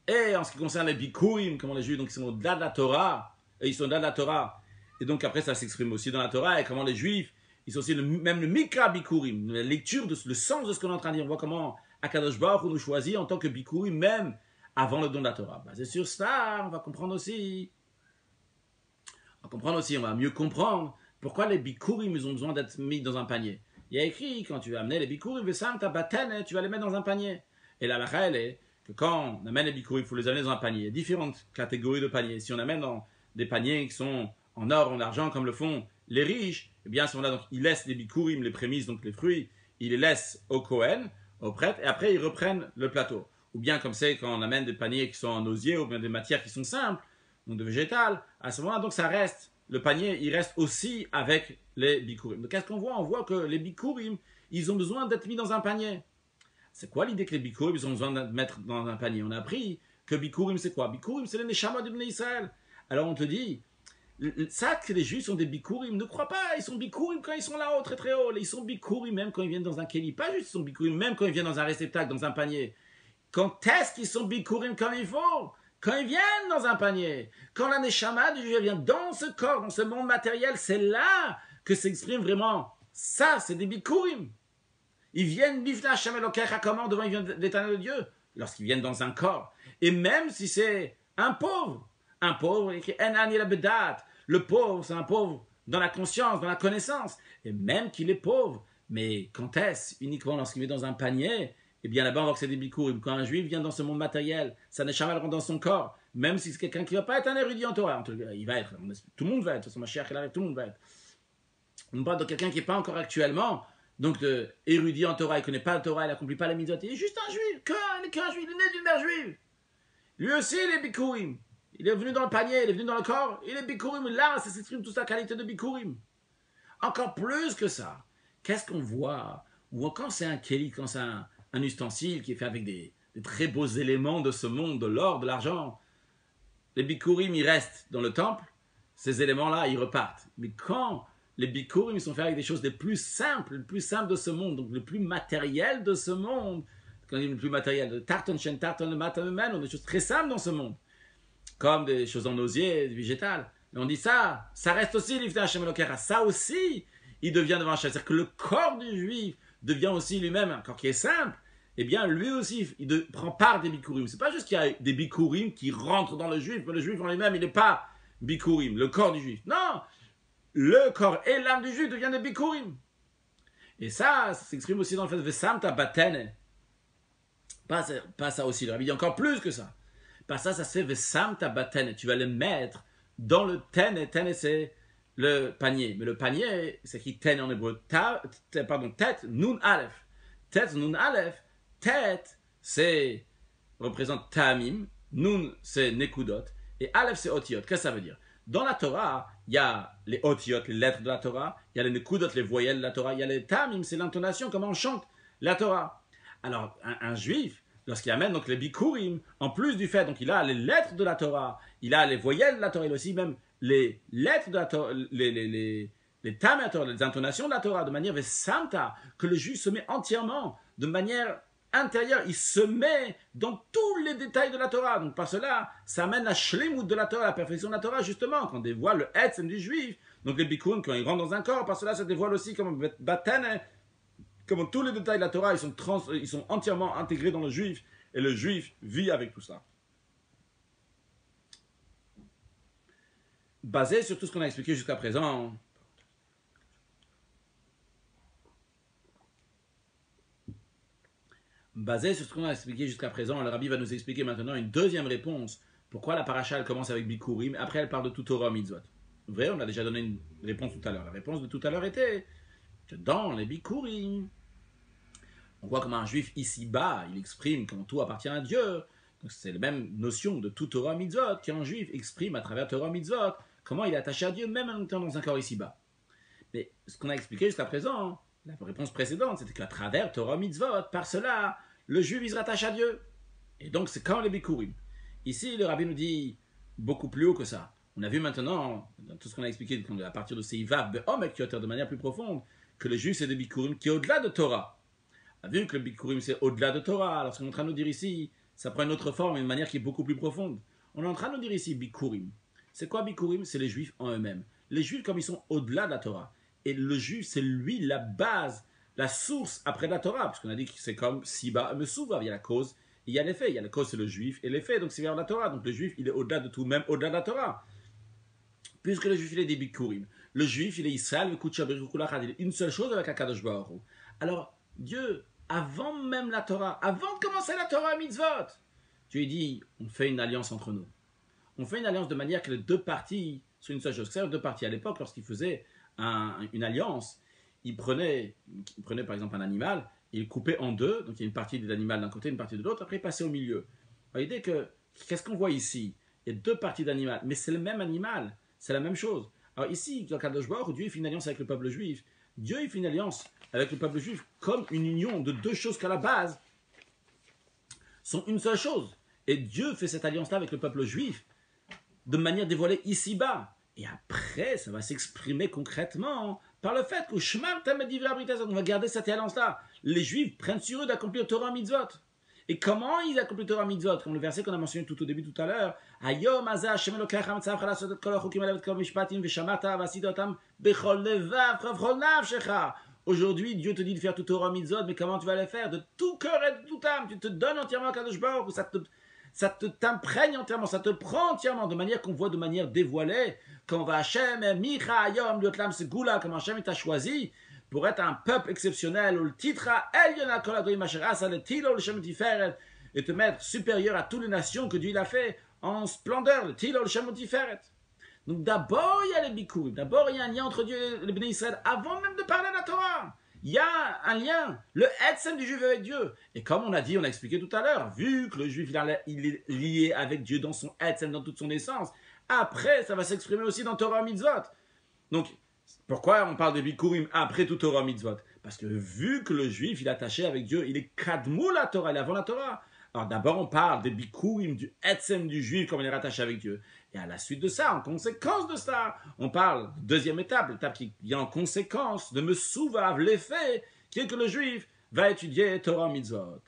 Et en ce qui concerne les Bikurim, comment les Juifs, donc ils sont au-delà de la Torah, et ils sont au-delà de la Torah, et donc après ça s'exprime aussi dans la Torah, et comment les Juifs, ils sont aussi même le Mikra Bikurim, la lecture, le sens de ce qu'on est en train de dire. On voit comment Akadosh Baruch Hu nous choisit en tant que Bikurim, même avant le don de la Torah. Basé sur ça, on va comprendre aussi, on va mieux comprendre pourquoi les Bikurim, ils ont besoin d'être mis dans un panier. Il y a écrit, quand tu vas amener les Bikurim, tu vas les mettre dans un panier. Et la halakha, elle est que quand on amène les bikurim, il faut les amener dans un panier. Il y a différentes catégories de paniers. Si on amène dans des paniers qui sont en or, en argent, comme le font les riches, eh bien, à ce moment-là, donc, ils laissent les bikurim, les prémices, donc les fruits, ils les laissent au Kohen, au prêtre, et après, ils reprennent le plateau. Ou bien, comme c'est quand on amène des paniers qui sont en osier, ou bien des matières qui sont simples, donc de végétales, à ce moment-là, donc, ça reste, le panier, il reste aussi avec les bikurim. Donc, qu'est-ce qu'on voit? On voit que les bikurim, ils ont besoin d'être mis dans un panier. C'est quoi l'idée que les Bikurim, ils ont besoin de mettre dans un panier? On a appris que Bikurim, c'est quoi? Bikurim, c'est les Neshama de Bnei Israël. Alors on te dit, ça que les Juifs sont des Bikurim, ne crois pas, ils sont Bikurim quand ils sont là-haut, très très haut. Ils sont Bikurim même quand ils viennent dans un Kéli. Pas juste ils sont Bikurim même quand ils viennent dans un réceptacle, dans un panier. Quand est-ce qu'ils sont Bikurim comme il faut? Quand ils viennent dans un panier. Quand la Neshama du Juif vient dans ce corps, dans ce monde matériel, c'est là que s'exprime vraiment. Ça, c'est des Bikurim. Ils viennent Bifna Hashem Elokecha, comment devant l'éternel de Dieu? Lorsqu'ils viennent dans un corps. Et même si c'est un pauvre, écrit Enani la Bedat, le pauvre, c'est un pauvre dans la conscience, dans la connaissance, et même qu'il est pauvre. Mais quand est-ce? Uniquement lorsqu'il est dans un panier, eh bien là-bas on voit que c'est des bikurim. Quand un juif vient dans ce monde matériel, ça n'est jamais dans son corps, même si c'est quelqu'un qui ne va pas être un érudit en Torah. Il va être, tout le monde va être, de toute façon, Mashiach, il arrive, tout le monde va être. On parle de quelqu'un qui n'est pas encore actuellement. Donc, érudit en Torah, il ne connaît pas la Torah, il n'accomplit pas la mitzvot, il est juste un juif, il n'est qu'un juif, il est né d'une mère juive. Lui aussi, il est bikurim. Il est venu dans le panier, il est venu dans le corps, il est bikurim. Là, ça s'exprime toute sa qualité de bikurim. Encore plus que ça, qu'est-ce qu'on voit? Ou quand c'est un kéli, quand c'est un ustensile qui est fait avec des très beaux éléments de ce monde, de l'or, de l'argent, les bikurim, ils restent dans le temple, ces éléments-là, ils repartent. Mais quand les bikurim, ils sont faits avec des choses les plus simples de ce monde, donc le plus matériel de ce monde. Quand on dit le plus matériel, le tarton, chen, tarton, le matin, on des choses très simples dans ce monde, comme des choses en osier, végétales. Et on dit ça reste aussi l'Ifta Hashem Elokecha. Ça aussi, il devient devant Hashem. C'est-à-dire que le corps du juif devient aussi lui-même un corps qui est simple. Eh bien, lui aussi, il prend part des bikurim. C'est pas juste qu'il y a des bikurim qui rentrent dans le juif, mais le juif en lui-même, il n'est pas bikurim, le corps du juif. Non! Le corps et l'âme du juif deviennent des bikurim. Et ça s'exprime aussi dans le fait de Vesamta Batene. Pas ça aussi. Le rabbi dit encore plus que ça. Pas ça, ça se fait vesam tabaten. Tu vas le mettre dans le ten. Ten, c'est le panier. Mais le panier, c'est écrit ten en hébreu. Tête, nun aleph. Tête, nun aleph. Tête, c'est représente tamim. Nun, c'est nekudot. Et aleph, c'est otiot. Qu'est-ce que ça veut dire? Dans la Torah, il y a les otiot, les lettres de la Torah. Il y a les nekudot, les voyelles de la Torah. Il y a les tamim, c'est l'intonation, comment on chante la Torah. Alors, un juif, lorsqu'il amène donc les bikurim, en plus du fait, donc il a les lettres de la Torah, il a les voyelles de la Torah, il a aussi même les lettres de la Torah, les tam de la Torah, les intonations de la Torah, de manière vesanta, que le juif se met entièrement, de manière intérieure, il se met dans tous les détails de la Torah. Donc par cela, ça amène la shlemut de la Torah, la perfection de la Torah, justement, quand on dévoile le etzem du juif. Donc les bikurim, quand ils rentrent dans un corps, par cela, ça dévoile aussi comme batane, comme tous les détails de la Torah, ils sont entièrement intégrés dans le juif, et le juif vit avec tout ça. Basé sur tout ce qu'on a expliqué jusqu'à présent, le rabbi va nous expliquer maintenant une deuxième réponse. Pourquoi la paracha elle commence avec Bikurim, après elle parle de tout Torah Mitzvot. Vrai, on a déjà donné une réponse tout à l'heure. La réponse de tout à l'heure était que dans les Bikurim, on voit comment un juif ici-bas, il exprime comment tout appartient à Dieu. Donc c'est la même notion de tout Torah Mitzvot qu'un juif exprime à travers Torah Mitzvot, comment il est attaché à Dieu, même en étant dans un corps ici-bas. Mais ce qu'on a expliqué jusqu'à présent, la réponse précédente, c'était qu'à travers Torah Mitzvot, par cela, le juif il se rattache à Dieu. Et donc c'est quand les Bikurim. Ici, le rabbi nous dit beaucoup plus haut que ça. On a vu maintenant, dans tout ce qu'on a expliqué à partir de Seivav, de manière plus profonde, que le juif c'est des Bikurim qui est au-delà de Torah. Vu que le Bikurim c'est au-delà de Torah, alors ce qu'on est en train de nous dire ici, ça prend une autre forme, une manière qui est beaucoup plus profonde. On est en train de nous dire ici Bikurim. C'est quoi Bikurim? C'est les juifs en eux-mêmes. Les juifs comme ils sont au-delà de la Torah. Et le juif c'est lui la base, la source après la Torah. Parce qu'on a dit que c'est comme Siba, Mesouva, il y a la cause, et il y a l'effet. Il y a la cause c'est le juif, et l'effet donc c'est vers la Torah. Donc le juif il est au-delà de tout, même au-delà de la Torah. Puisque le juif il est des Bikurim. Le juif il est Israël, il est une seule chose avec Akadosh Baruch Hu. Alors Dieu, avant même la Torah, avant de commencer la Torah Mitzvot, Dieu dit, on fait une alliance entre nous. On fait une alliance de manière que les deux parties sont une seule chose. C'est-à-dire deux parties. À l'époque, lorsqu'ils faisaient une alliance, ils prenaient par exemple un animal, ils le coupaient en deux, donc il y a une partie de l'animal d'un côté, une partie de l'autre, après ils passaient au milieu. Alors, l'idée que, qu'est-ce qu'on voit ici? Il y a deux parties d'animal, mais c'est le même animal, c'est la même chose. Alors ici, dans Kadosh Baruch Hu, Dieu fait une alliance avec le peuple juif. Dieu il fait une alliance avec le peuple juif comme une union de deux choses qu'à la base sont une seule chose. Et Dieu fait cette alliance-là avec le peuple juif de manière dévoilée ici-bas. Et après, ça va s'exprimer concrètement par le fait que Shema Tamed Divrei Brit Hazot, on va garder cette alliance-là. Les juifs prennent sur eux d'accomplir Torah Mitzvot. Et comment ils accomplissent Torah Mitzvot? Comme le verset qu'on a mentionné tout au début tout à l'heure. Hayom hazeh Hashem Elokecha mitzavcha lasot et kol hachukim ha'lev et kol mishpatim v'shamata v'asita otam bechol levav v'chol nafshecha. Aujourd'hui, Dieu te dit de faire tout Torah Mitzvot, mais comment tu vas les faire? De tout cœur et de toute âme. Tu te donnes entièrement à Kadosh Baruch Hu, ça t'imprègne entièrement, ça te prend entièrement, de manière qu'on voit de manière dévoilée, quand on va Hashem, Micha Hayom, Liotlam Segula, comme Hashem t'a choisi, pour être un peuple exceptionnel, ou le titre Eliona Kol Adorim Asher Asa, le Tilo, le Shem Tiferet, et te mettre supérieur à toutes les nations que Dieu a fait en splendeur, le Tilo, le Shem Tiferet. Donc d'abord il y a les Bikurim, d'abord il y a un lien entre Dieu et les Bnei Israël, avant même de parler de la Torah. Il y a un lien, le Etzem du juif avec Dieu. Et comme on a dit, on a expliqué tout à l'heure, vu que le juif il est lié avec Dieu dans son Etzem, dans toute son essence, après ça va s'exprimer aussi dans Torah Mitzvot. Donc pourquoi on parle de Bikurim après tout Torah Mitzvot? Parce que vu que le juif il est attaché avec Dieu, il est Kadmou la Torah, il est avant la Torah. Alors d'abord on parle des Bikurim, du Etzem du juif, comme il est rattaché avec Dieu. Et à la suite de ça, en conséquence de ça, on parle, deuxième étape, l'étape qui vient en conséquence de Mesouvav, l'effet, qui est que le juif va étudier Torah Mitzvot.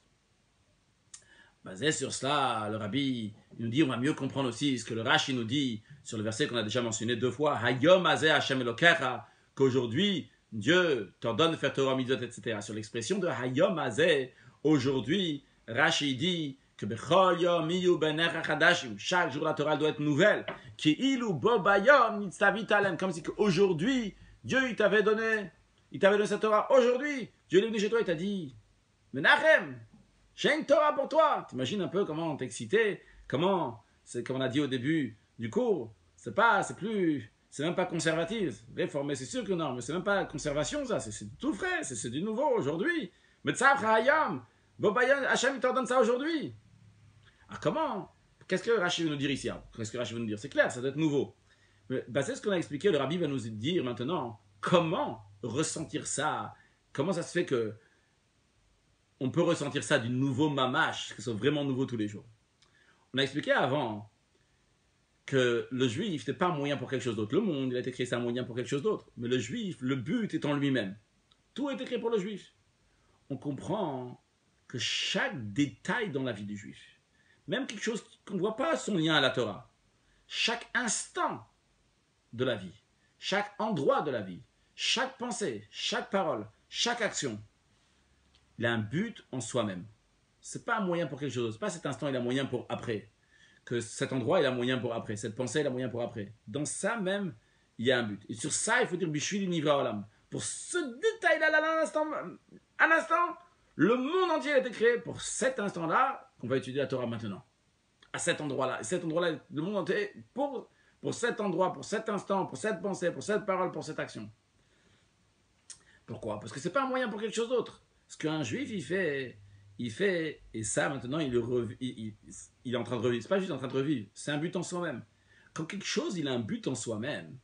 Basé sur cela, le rabbi nous dit, on va mieux comprendre aussi ce que le Rashi nous dit sur le verset qu'on a déjà mentionné deux fois, Hayom Hazeh Hashem Elokecha, qu'aujourd'hui, Dieu t'ordonne de faire Torah Mitzvot, etc. Sur l'expression de Hayom Hazeh, aujourd'hui, Rashi dit que Bechol Yom Iyu Benecha Chadashim, chaque jour la Torah doit être nouvelle, Ki Ilu Bo Bayom Nitzavit Alem, comme si qu'aujourd'hui, Dieu il t'avait donné cette Torah. Aujourd'hui, Dieu est venu chez toi et t'a dit, Menachem, J'ai une Torah pour toi. T'imagines un peu comment t'es excité, comment, c'est comme on a dit au début du cours, c'est même pas conservatif, réformé, c'est sûr que non, mais c'est même pas conservation ça, c'est tout frais, c'est du nouveau aujourd'hui. Mais ça, Hayam, Bobayan, Hachem il t'ordonne ça aujourd'hui. Ah comment? Qu'est-ce que Rachid veut nous dire ici? Qu'est-ce que Rachid veut nous dire? C'est clair, ça doit être nouveau. Mais bah, c'est ce qu'on a expliqué, le Rabbi va nous dire maintenant comment ressentir ça, comment ça se fait que on peut ressentir ça du nouveau mamash, que ce soit vraiment nouveau tous les jours. On a expliqué avant que le juif n'était pas un moyen pour quelque chose d'autre. Le monde, il a été créé, c'est un moyen pour quelque chose d'autre. Mais le juif, le but est en lui-même. Tout a été créé pour le juif. On comprend que chaque détail dans la vie du juif, même quelque chose qu'on ne voit pas son lien à la Torah, chaque instant de la vie, chaque endroit de la vie, chaque pensée, chaque parole, chaque action, il a un but en soi-même. Ce n'est pas un moyen pour quelque chose. Ce n'est pas cet instant, il a un moyen pour après. Que cet endroit, il a un moyen pour après. Cette pensée, il a un moyen pour après. Dans ça même, il y a un but. Et sur ça, il faut dire Bishvili Nivra Olam. Pour ce détail-là, à l'instant, le monde entier a été créé pour cet instant-là, qu'on va étudier la Torah maintenant. À cet endroit-là. Et cet endroit-là, le monde entier, pour cet endroit, pour cet instant, pour cette pensée, pour cette parole, pour cette action. Pourquoi? Parce que ce n'est pas un moyen pour quelque chose d'autre. Ce qu'un juif, il fait, et ça maintenant, il est en train de revivre. C'est pas juste en train de revivre, c'est un but en soi-même. Quand quelque chose, il a un but en soi-même,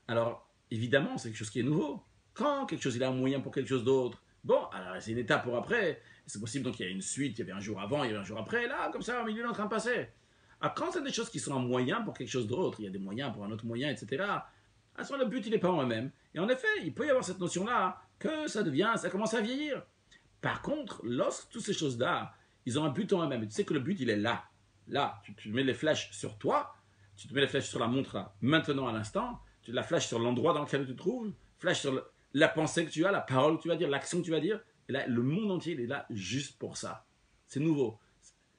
alors évidemment, c'est quelque chose qui est nouveau. Quand quelque chose, il a un moyen pour quelque chose d'autre, bon, alors c'est une étape pour après. C'est possible donc qu'il y a une suite, il y avait un jour avant, il y avait un jour après, et là, comme ça, au milieu, il est en train de passer. Alors quand c'est des choses qui sont un moyen pour quelque chose d'autre, il y a des moyens pour un autre moyen, etc. À ce moment, le but, il n'est pas en eux-mêmes. Et en effet, il peut y avoir cette notion-là que ça commence à vieillir. Par contre, lorsque toutes ces choses-là, ils ont un but en eux-mêmes, tu sais que le but, il est là. Là, tu mets les flèches sur toi, tu te mets les flèches sur la montre là, maintenant à l'instant, tu la flèches sur l'endroit dans lequel tu te trouves, flèche sur la pensée que tu as, la parole que tu vas dire, l'action que tu vas dire. Et là, le monde entier, il est là juste pour ça. C'est nouveau.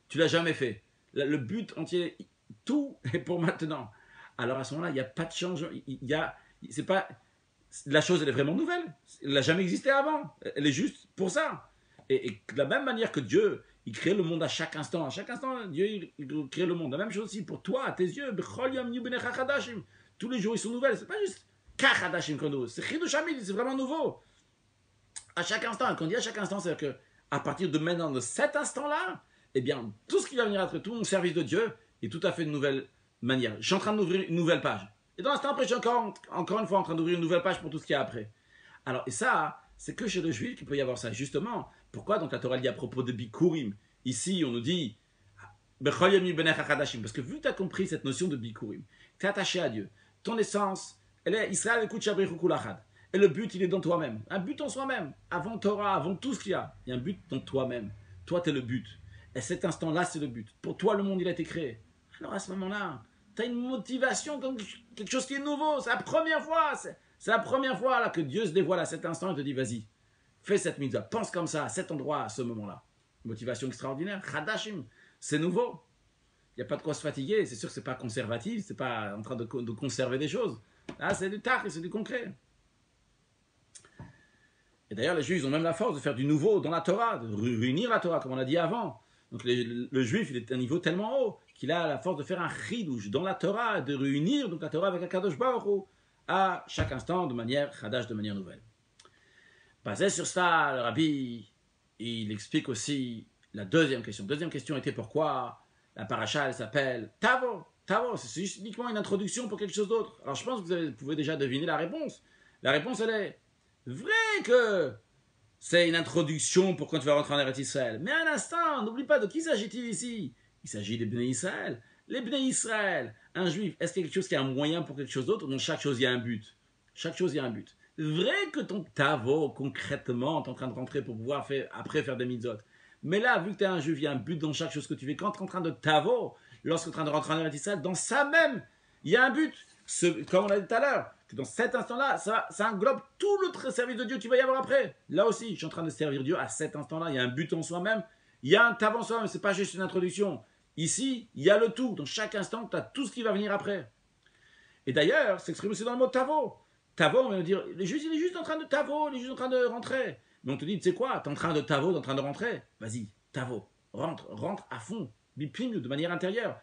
Tu l'as jamais fait. Le but entier, tout est pour maintenant. Alors à ce moment-là, il n'y a pas de changement. C'est pas, la chose, elle est vraiment nouvelle. Elle n'a jamais existé avant. Elle est juste pour ça. Et de la même manière que Dieu, il crée le monde à chaque instant. À chaque instant, Dieu, il crée le monde. La même chose aussi pour toi, à tes yeux. Tous les jours, ils sont nouvelles. C'est pas juste Kachadashim qu'on nous. C'est Chidushami, c'est vraiment nouveau. À chaque instant. Et quand on dit à chaque instant, c'est-à-dire qu'à partir de maintenant, de cet instant-là, eh bien, tout ce qui va venir après, tout mon service de Dieu est tout à fait une nouvelle manière. Je suis en train d'ouvrir une nouvelle page. Et dans l'instant après, je suis encore une fois en train d'ouvrir une nouvelle page pour tout ce qu'il y a après. Alors, et ça, c'est que chez le juif qu'il peut y avoir ça. Justement, pourquoi donc la Torah dit à propos de Bikurim? Ici, on nous dit parce que vu que tu as compris cette notion de Bikurim, tu es attaché à Dieu, ton essence, elle est Israël écoute Shabrichukulachad. Et le but, il est dans toi-même. Un but en soi-même. Avant Torah, avant tout ce qu'il y a. Il y a un but dans toi-même. Toi, tu es le but. Et cet instant-là, c'est le but. Pour toi, le monde, il a été créé. Alors à ce moment-là, tu as une motivation comme quelque chose qui est nouveau. C'est la première fois. C'est la première fois là, que Dieu se dévoile à cet instant et te dit, vas-y, fais cette mitzvah. Pense comme ça, à cet endroit, à ce moment-là. Motivation extraordinaire. Chadashim. C'est nouveau. Il n'y a pas de quoi se fatiguer. C'est sûr que ce n'est pas conservatif. Ce n'est pas en train de conserver des choses. Là, c'est du tard et c'est du concret. Et d'ailleurs, les Juifs ils ont même la force de faire du nouveau dans la Torah, de réunir la Torah, comme on l'a dit avant. Donc le Juif, il est à un niveau tellement haut qu'il a la force de faire un chidouche dans la Torah, de réunir donc la Torah avec Akadosh Baruch Hu à chaque instant de manière chadash, de manière nouvelle. Basé sur ça, le Rabbi, il explique aussi la deuxième question. Deuxième question était pourquoi la paracha, elle s'appelle Tavo. Tavo, c'est uniquement une introduction pour quelque chose d'autre. Alors je pense que vous pouvez déjà deviner la réponse. La réponse, elle est vrai que c'est une introduction pour quand tu vas rentrer en Eretz Israël. Mais un instant, n'oublie pas de qui s'agit-il ici? Il s'agit des Bnei Israël. Les Bnei Israël, un juif, est-ce qu'il y a quelque chose qui a un moyen pour quelque chose d'autre? Dans chaque chose, il y a un but. Chaque chose, il y a un but. Vrai que ton tavo, concrètement, tu es en train de rentrer pour pouvoir après faire des mitzvot. Mais là, vu que tu es un juif, il y a un but dans chaque chose que tu fais. Quand tu es en train de tavo, lorsque tu es en train de rentrer en Eretz Israël, dans ça même, il y a un but. Comme on l'a dit tout à l'heure, que dans cet instant-là, ça englobe tout le service de Dieu qu'il va y avoir après. Là aussi, je suis en train de servir Dieu à cet instant-là. Il y a un but en soi-même. Il y a un tavo en soi-même. Ce n'est pas juste une introduction. Ici, il y a le tout. Dans chaque instant, tu as tout ce qui va venir après. Et d'ailleurs, c'est exprimé aussi dans le mot tavo. Tavo, on va dire, il est juste en train de tavo, il est juste en train de rentrer. Mais on te dit, tu sais quoi, tu es en train de tavo, tu es en train de rentrer. Vas-y, Tavo. Rentre à fond, bipim, de manière intérieure.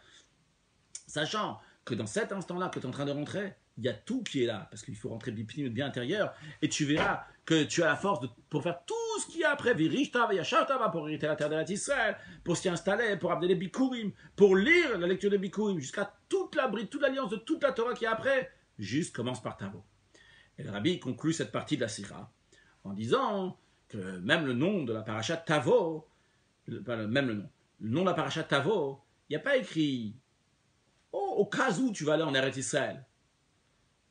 Sachant que dans cet instant-là que tu es en train de rentrer, il y a tout qui est là, parce qu'il faut rentrer bien intérieur, et tu verras que tu as la force pour faire tout ce qu'il y a après, pour hériter la terre de Israël, pour s'y installer, pour amener les Bikurim, pour lire la lecture des Bikurim, jusqu'à toute l'alliance de toute la Torah qui est après, juste commence par Tavo. Et le Rabbi conclut cette partie de la Sira en disant que même le nom de la paracha Tavo, le nom de la paracha Tavo, il n'y a pas écrit au cas où tu vas aller en Eretz Israël.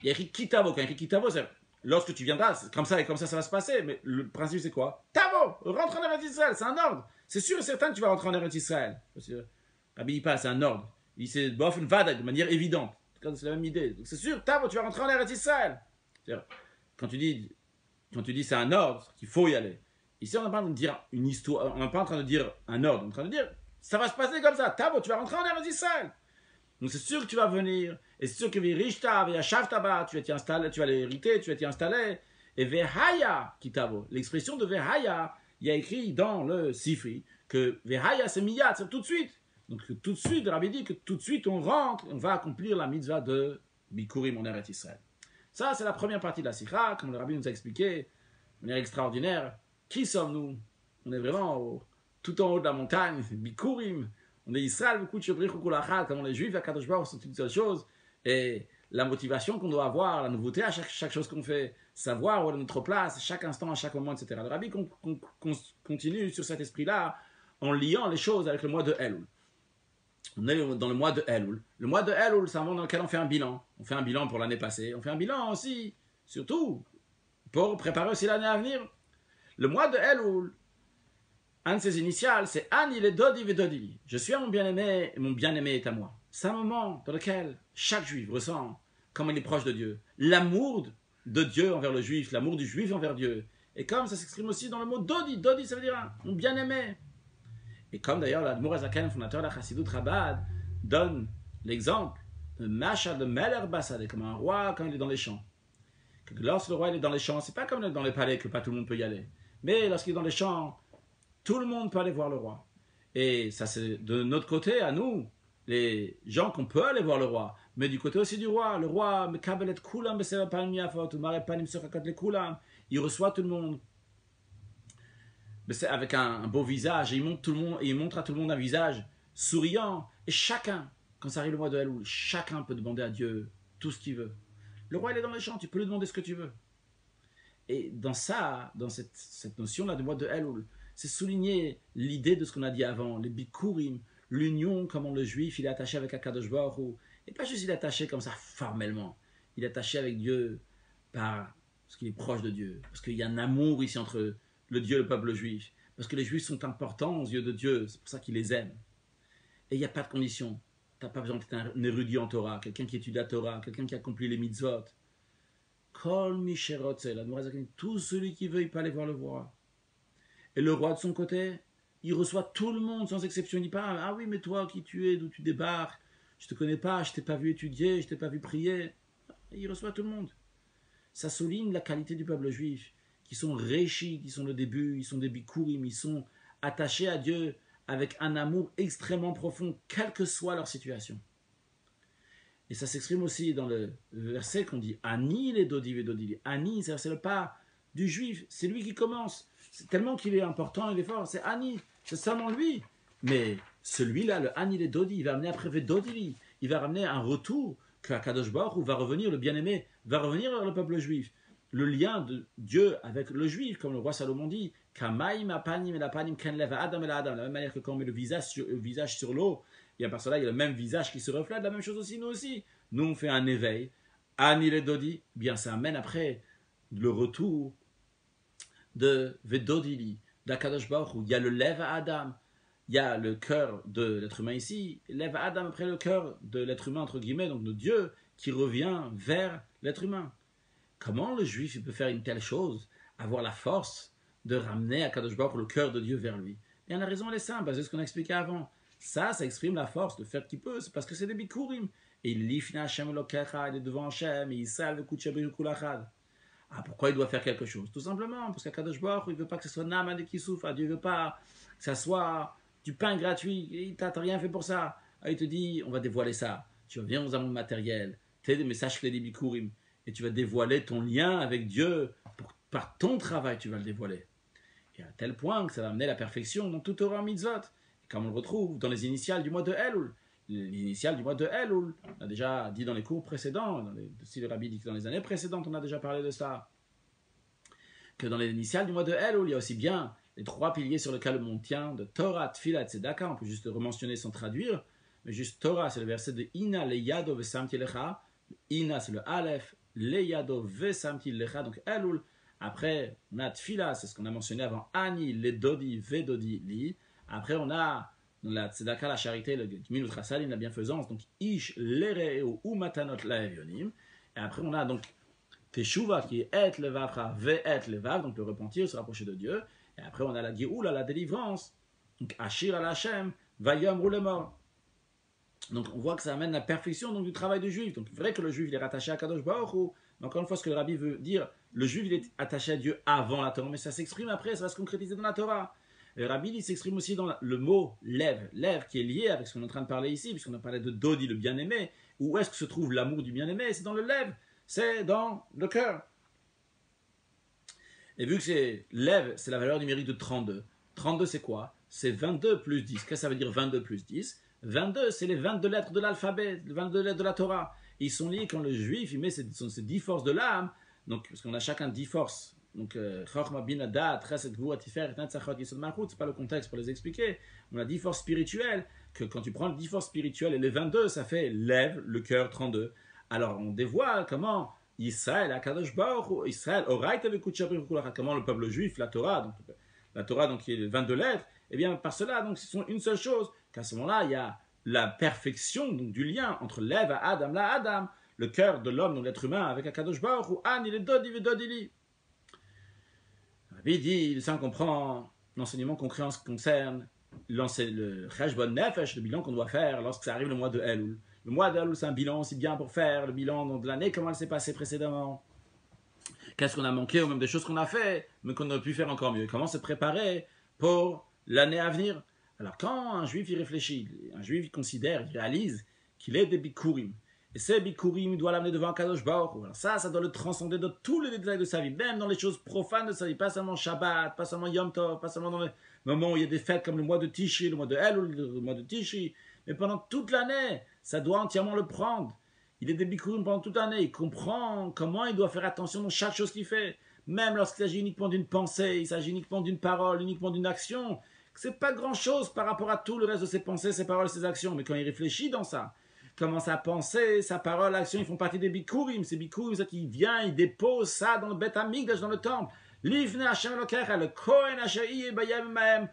Il y a écrit Kitavo. Quand il y a écrit Kitavo, c'est lorsque tu viendras, c'est comme ça et comme ça va se passer. Mais le principe, c'est quoi? Tavo, rentre en Eretz Israël, c'est un ordre. C'est sûr et certain que tu vas rentrer en Eretz Israël. Rabbi pas, c'est un ordre. Il c'est de manière évidente. C'est la même idée. Donc c'est sûr, Tavo, tu vas rentrer en Eretz Israël. Quand tu dis c'est un ordre, qu'il faut y aller. Ici, on n'est pas en train de dire une histoire, on n'est pas en train de dire un ordre, on est en train de dire ça va se passer comme ça. Tavo, tu vas rentrer en Eretz Israël. Donc c'est sûr que tu vas venir, et c'est sûr que Virishta, Veyashavtaba, tu vas t'y installer, tu vas l'hériter, tu vas t'y installer. Et Vehaya Kitavo, l'expression de Vehaya, il y a écrit dans le Sifri que Vehaya c'est Miyat, c'est tout de suite. Donc tout de suite, le Rabbi dit que tout de suite on rentre, on va accomplir la mitzvah de Bikurim en Eretz Israël. Ça c'est la première partie de la Sikha, comme le Rabbi nous a expliqué, de manière extraordinaire. Qui sommes-nous? On est vraiment tout en haut de la montagne, Bikurim. On est Israël, beaucoup de Shobri Chukulachal, comme on est juifs, à Kadosh Baruch sont une seule chose. Et la motivation qu'on doit avoir, la nouveauté à chaque chose qu'on fait, savoir où est notre place, à chaque instant, à chaque moment, etc. Le Rabbi continue sur cet esprit-là en liant les choses avec le mois de Elul. On est dans le mois de Elul. Le mois de Elul, c'est un mois dans lequel on fait un bilan. On fait un bilan pour l'année passée. On fait un bilan aussi, surtout, pour préparer aussi l'année à venir. Le mois de Elul, un de ses initiales, c'est Ani le Dodi Vedodili. Je suis à mon bien-aimé et mon bien-aimé est à moi. C'est un moment dans lequel chaque juif ressent comment il est proche de Dieu. L'amour de Dieu envers le juif, l'amour du juif envers Dieu. Et comme ça s'exprime aussi dans le mot Dodi. Dodi, ça veut dire mon bien-aimé. Et comme d'ailleurs l'Admour Azaken, fondateur de la Chassidut Chabad, donne l'exemple de Masha de Meler Bassade, comme un roi quand il est dans les champs. Que lorsque le roi il est dans les champs, c'est pas comme dans les palais que pas tout le monde peut y aller. Mais lorsqu'il est dans les champs, tout le monde peut aller voir le roi. Et ça, c'est de notre côté, à nous, les gens qu'on peut aller voir le roi. Mais du côté aussi du roi, le roi, il reçoit tout le monde. Mais c'est avec un beau visage, et il montre à tout le monde un visage souriant. Et chacun, quand ça arrive le mois de Elul, chacun peut demander à Dieu tout ce qu'il veut. Le roi, il est dans les champs, tu peux lui demander ce que tu veux. Et dans ça, dans cette notion-là du mois de Elul, c'est souligner l'idée de ce qu'on a dit avant, les bikurim, l'union, comment le juif il est attaché avec Akadosh Baruch Hu. Et pas juste il est attaché comme ça formellement, il est attaché avec Dieu parce qu'il est proche de Dieu, parce qu'il y a un amour ici entre le Dieu et le peuple juif, parce que les juifs sont importants aux yeux de Dieu, c'est pour ça qu'il les aime. Et il n'y a pas de condition, tu n'as pas besoin d'être un érudit en Torah, quelqu'un qui étudie la Torah, quelqu'un qui accomplit les mitzvot. Kol misherotze, la tout celui qui veut, il peut aller voir le roi. Et le roi de son côté, il reçoit tout le monde sans exception. Il dit pas, ah oui, mais toi, qui tu es, d'où tu débarques, je te connais pas, je t'ai pas vu étudier, je t'ai pas vu prier. Il reçoit tout le monde. Ça souligne la qualité du peuple juif, qui sont réchis, qui sont le début, ils sont des bikurim, ils sont attachés à Dieu avec un amour extrêmement profond, quelle que soit leur situation. Et ça s'exprime aussi dans le verset qu'on dit Ani les dodi vedodili. Ani, c'est le pas du juif, c'est lui qui commence. C'est tellement qu'il est important, il est fort, c'est Ani, c'est seulement lui. Mais celui-là, le Ani les dodi, il va amener après vedodili. Il va ramener un retour que Kadosh Baruch Hu va revenir, le bien-aimé, va revenir vers le peuple juif. Le lien de Dieu avec le juif, comme le roi Salomon dit, Kamaim apanim et apanim ken leva adam et adam. De la même manière que quand on met le visage sur l'eau, et à part cela, il y a le même visage qui se reflète, la même chose aussi, nous aussi. Nous, on fait un éveil. Ani le dodi, bien ça amène après le retour de Vedodili, d'Akadosh Baruch Hu. Il y a le lève à Adam, il y a le cœur de l'être humain ici, lève à Adam après le cœur de l'être humain, entre guillemets, donc de Dieu, qui revient vers l'être humain. Comment le juif il peut faire une telle chose, avoir la force de ramener Akadosh Baruch Hu le cœur de Dieu vers lui? Bien, la raison elle est simple, c'est ce qu'on a expliqué avant. Ça exprime la force, le fait qu'il peut, c'est parce que c'est des bikurim. Et il est devant Hachem, et il salve Kutchabri Kulachad. Ah, pourquoi il doit faire quelque chose? Tout simplement, parce qu'Akadosh Baruch Hu, il ne veut pas que ce soit Naaman qui souffre. Dieu ne veut pas que ça soit du pain gratuit. Il t'a rien fait pour ça. Ah, il te dit, on va dévoiler ça. Tu viens aux amours matériels, tu as des messages clés des Bikurim, et tu vas dévoiler ton lien avec Dieu. Par ton travail, tu vas le dévoiler. Et à tel point que ça va amener la perfection dans tout Torah Mitzvot. Et comme on le retrouve dans les initiales du mois de Elul. L'initiale du mois de Elul, on a déjà dit dans les cours précédents, si le Rabbi dit que dans les années précédentes, on a déjà parlé de ça, que dans les initiales du mois de Elul, il y a aussi bien les 3 piliers sur lesquels le monde tient, de Torah, Tfilah, Tzedaka, on peut juste le rementionner sans traduire, mais juste Torah, c'est le verset de Ina le Yado vesamti lecha, Ina c'est le Aleph, le Yado vesamti lecha, donc Elul. Après, on a Tfilah, c'est ce qu'on a mentionné avant, Ani, le Dodi, Vedodi, Li. Après, on a dans la Tzedaka, la charité, le Gimil Utrasalim, la bienfaisance, donc Ish, Lereo, ou Matanot, la Evionim. Et après, on a donc Teshuva, qui est Et Levavra, Ve Et Levav, donc le repentir, se rapprocher de Dieu. Et après, on a la Géoula, la délivrance. Donc Ashir al Hashem, Vayom Roulemor. Donc on voit que ça amène la perfection donc, du travail du juif. Donc c'est vrai que le juif il est rattaché à Kadosh Baruch Hu, mais encore une fois ce que le Rabbi veut dire, le juif il est attaché à Dieu avant la Torah, mais ça s'exprime après, ça va se concrétiser dans la Torah. Et le Rabbi il s'exprime aussi dans le mot lève, lève qui est lié avec ce qu'on est en train de parler ici, puisqu'on a parlé de Dodi, le bien-aimé. Où est-ce que se trouve l'amour du bien-aimé? C'est dans le lève, c'est dans le cœur. Et vu que c'est lève, c'est la valeur numérique de 32. 32 c'est quoi? C'est 22 plus 10. Qu'est-ce que ça veut dire 22 plus 10? 22, c'est les 22 lettres de l'alphabet, les 22 lettres de la Torah. Et ils sont liés quand le juif, il met ces 10 forces de l'âme, donc, parce qu'on a chacun 10 forces. Donc, Chochma, Bin, Adat, Chesed, Gvura, Tiferet, Netzachot, Yesod, Malchut, c'est pas le contexte pour les expliquer. On a 10 forces spirituelles, que quand tu prends les 10 forces spirituelles et les 22, ça fait lève, le cœur, 32. Alors, on dévoile comment Israël, Akadosh Baruch, Israël, Oraït, comment le peuple juif, la Torah, donc qui est les 22 lettres, et bien par cela, donc, ce sont une seule chose, qu'à ce moment-là, il y a la perfection donc, du lien entre l'Ève à Adam, la Adam, le cœur de l'homme, donc l'être humain, avec Akadosh Baruch Hu, An, il est Dodi, Vedodili. Rabbi dit, ça on comprend l'enseignement concret en ce qui concerne le Cheshbon Nefesh, le bilan qu'on doit faire lorsque ça arrive le mois de Elul. Le mois de Elul, c'est un bilan aussi bien pour faire le bilan de l'année, comment elle s'est passée précédemment. Qu'est-ce qu'on a manqué, ou même des choses qu'on a fait, mais qu'on aurait pu faire encore mieux. Comment se préparer pour l'année à venir. Alors quand un juif y réfléchit, un juif il considère, il réalise qu'il est des bikurim. Et ces bikurim, il doit l'amener devant Kadosh Baruch Hu. Alors ça doit le transcender dans tous les détails de sa vie, même dans les choses profanes de sa vie, pas seulement Shabbat, pas seulement Yom Tov, pas seulement dans les moments où il y a des fêtes comme le mois de Tishri, le mois de Elul, le mois de Tishri, mais pendant toute l'année, ça doit entièrement le prendre. Il est des bikurim pendant toute l'année, il comprend comment il doit faire attention dans chaque chose qu'il fait, même lorsqu'il s'agit uniquement d'une pensée, il s'agit uniquement d'une parole, uniquement d'une action. C'est pas grand-chose par rapport à tout le reste de ses pensées, ses paroles, ses actions, mais quand il réfléchit dans ça, comment sa pensée, sa parole, l'action, ils font partie des bikurim. Ces bikurim, c'est qu'il vient, il dépose ça dans le Beth Amikdash, dans le temple. Livne Hashem Elokecha, le Kohen Asher Bayam Mahem,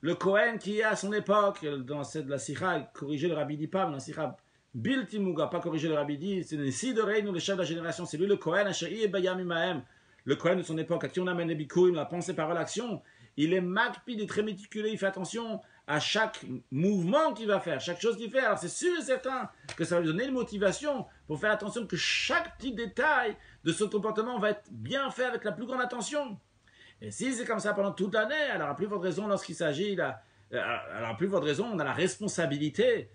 le Kohen qui est à son époque, dans la Sikha, corriger le Rabbi dit pas, mais dans la Sikha, Bilti Muga, pas corriger le Rabbi dit, c'est le Sidorei, nous le chef de la génération, c'est lui le Kohen Asher Bayam Mahem, le Kohen de son époque, à qui on amène les bikurim, la pensée, parole, action. Il est makpid, il est très méticuleux, il fait attention à chaque mouvement qu'il va faire, chaque chose qu'il fait. Alors c'est sûr et certain que ça va lui donner une motivation pour faire attention que chaque petit détail de ce comportement va être bien fait avec la plus grande attention. Et si c'est comme ça pendant toute l'année, alors à plus forte raison lorsqu'il s'agit, alors à plus forte raison, on a la responsabilité,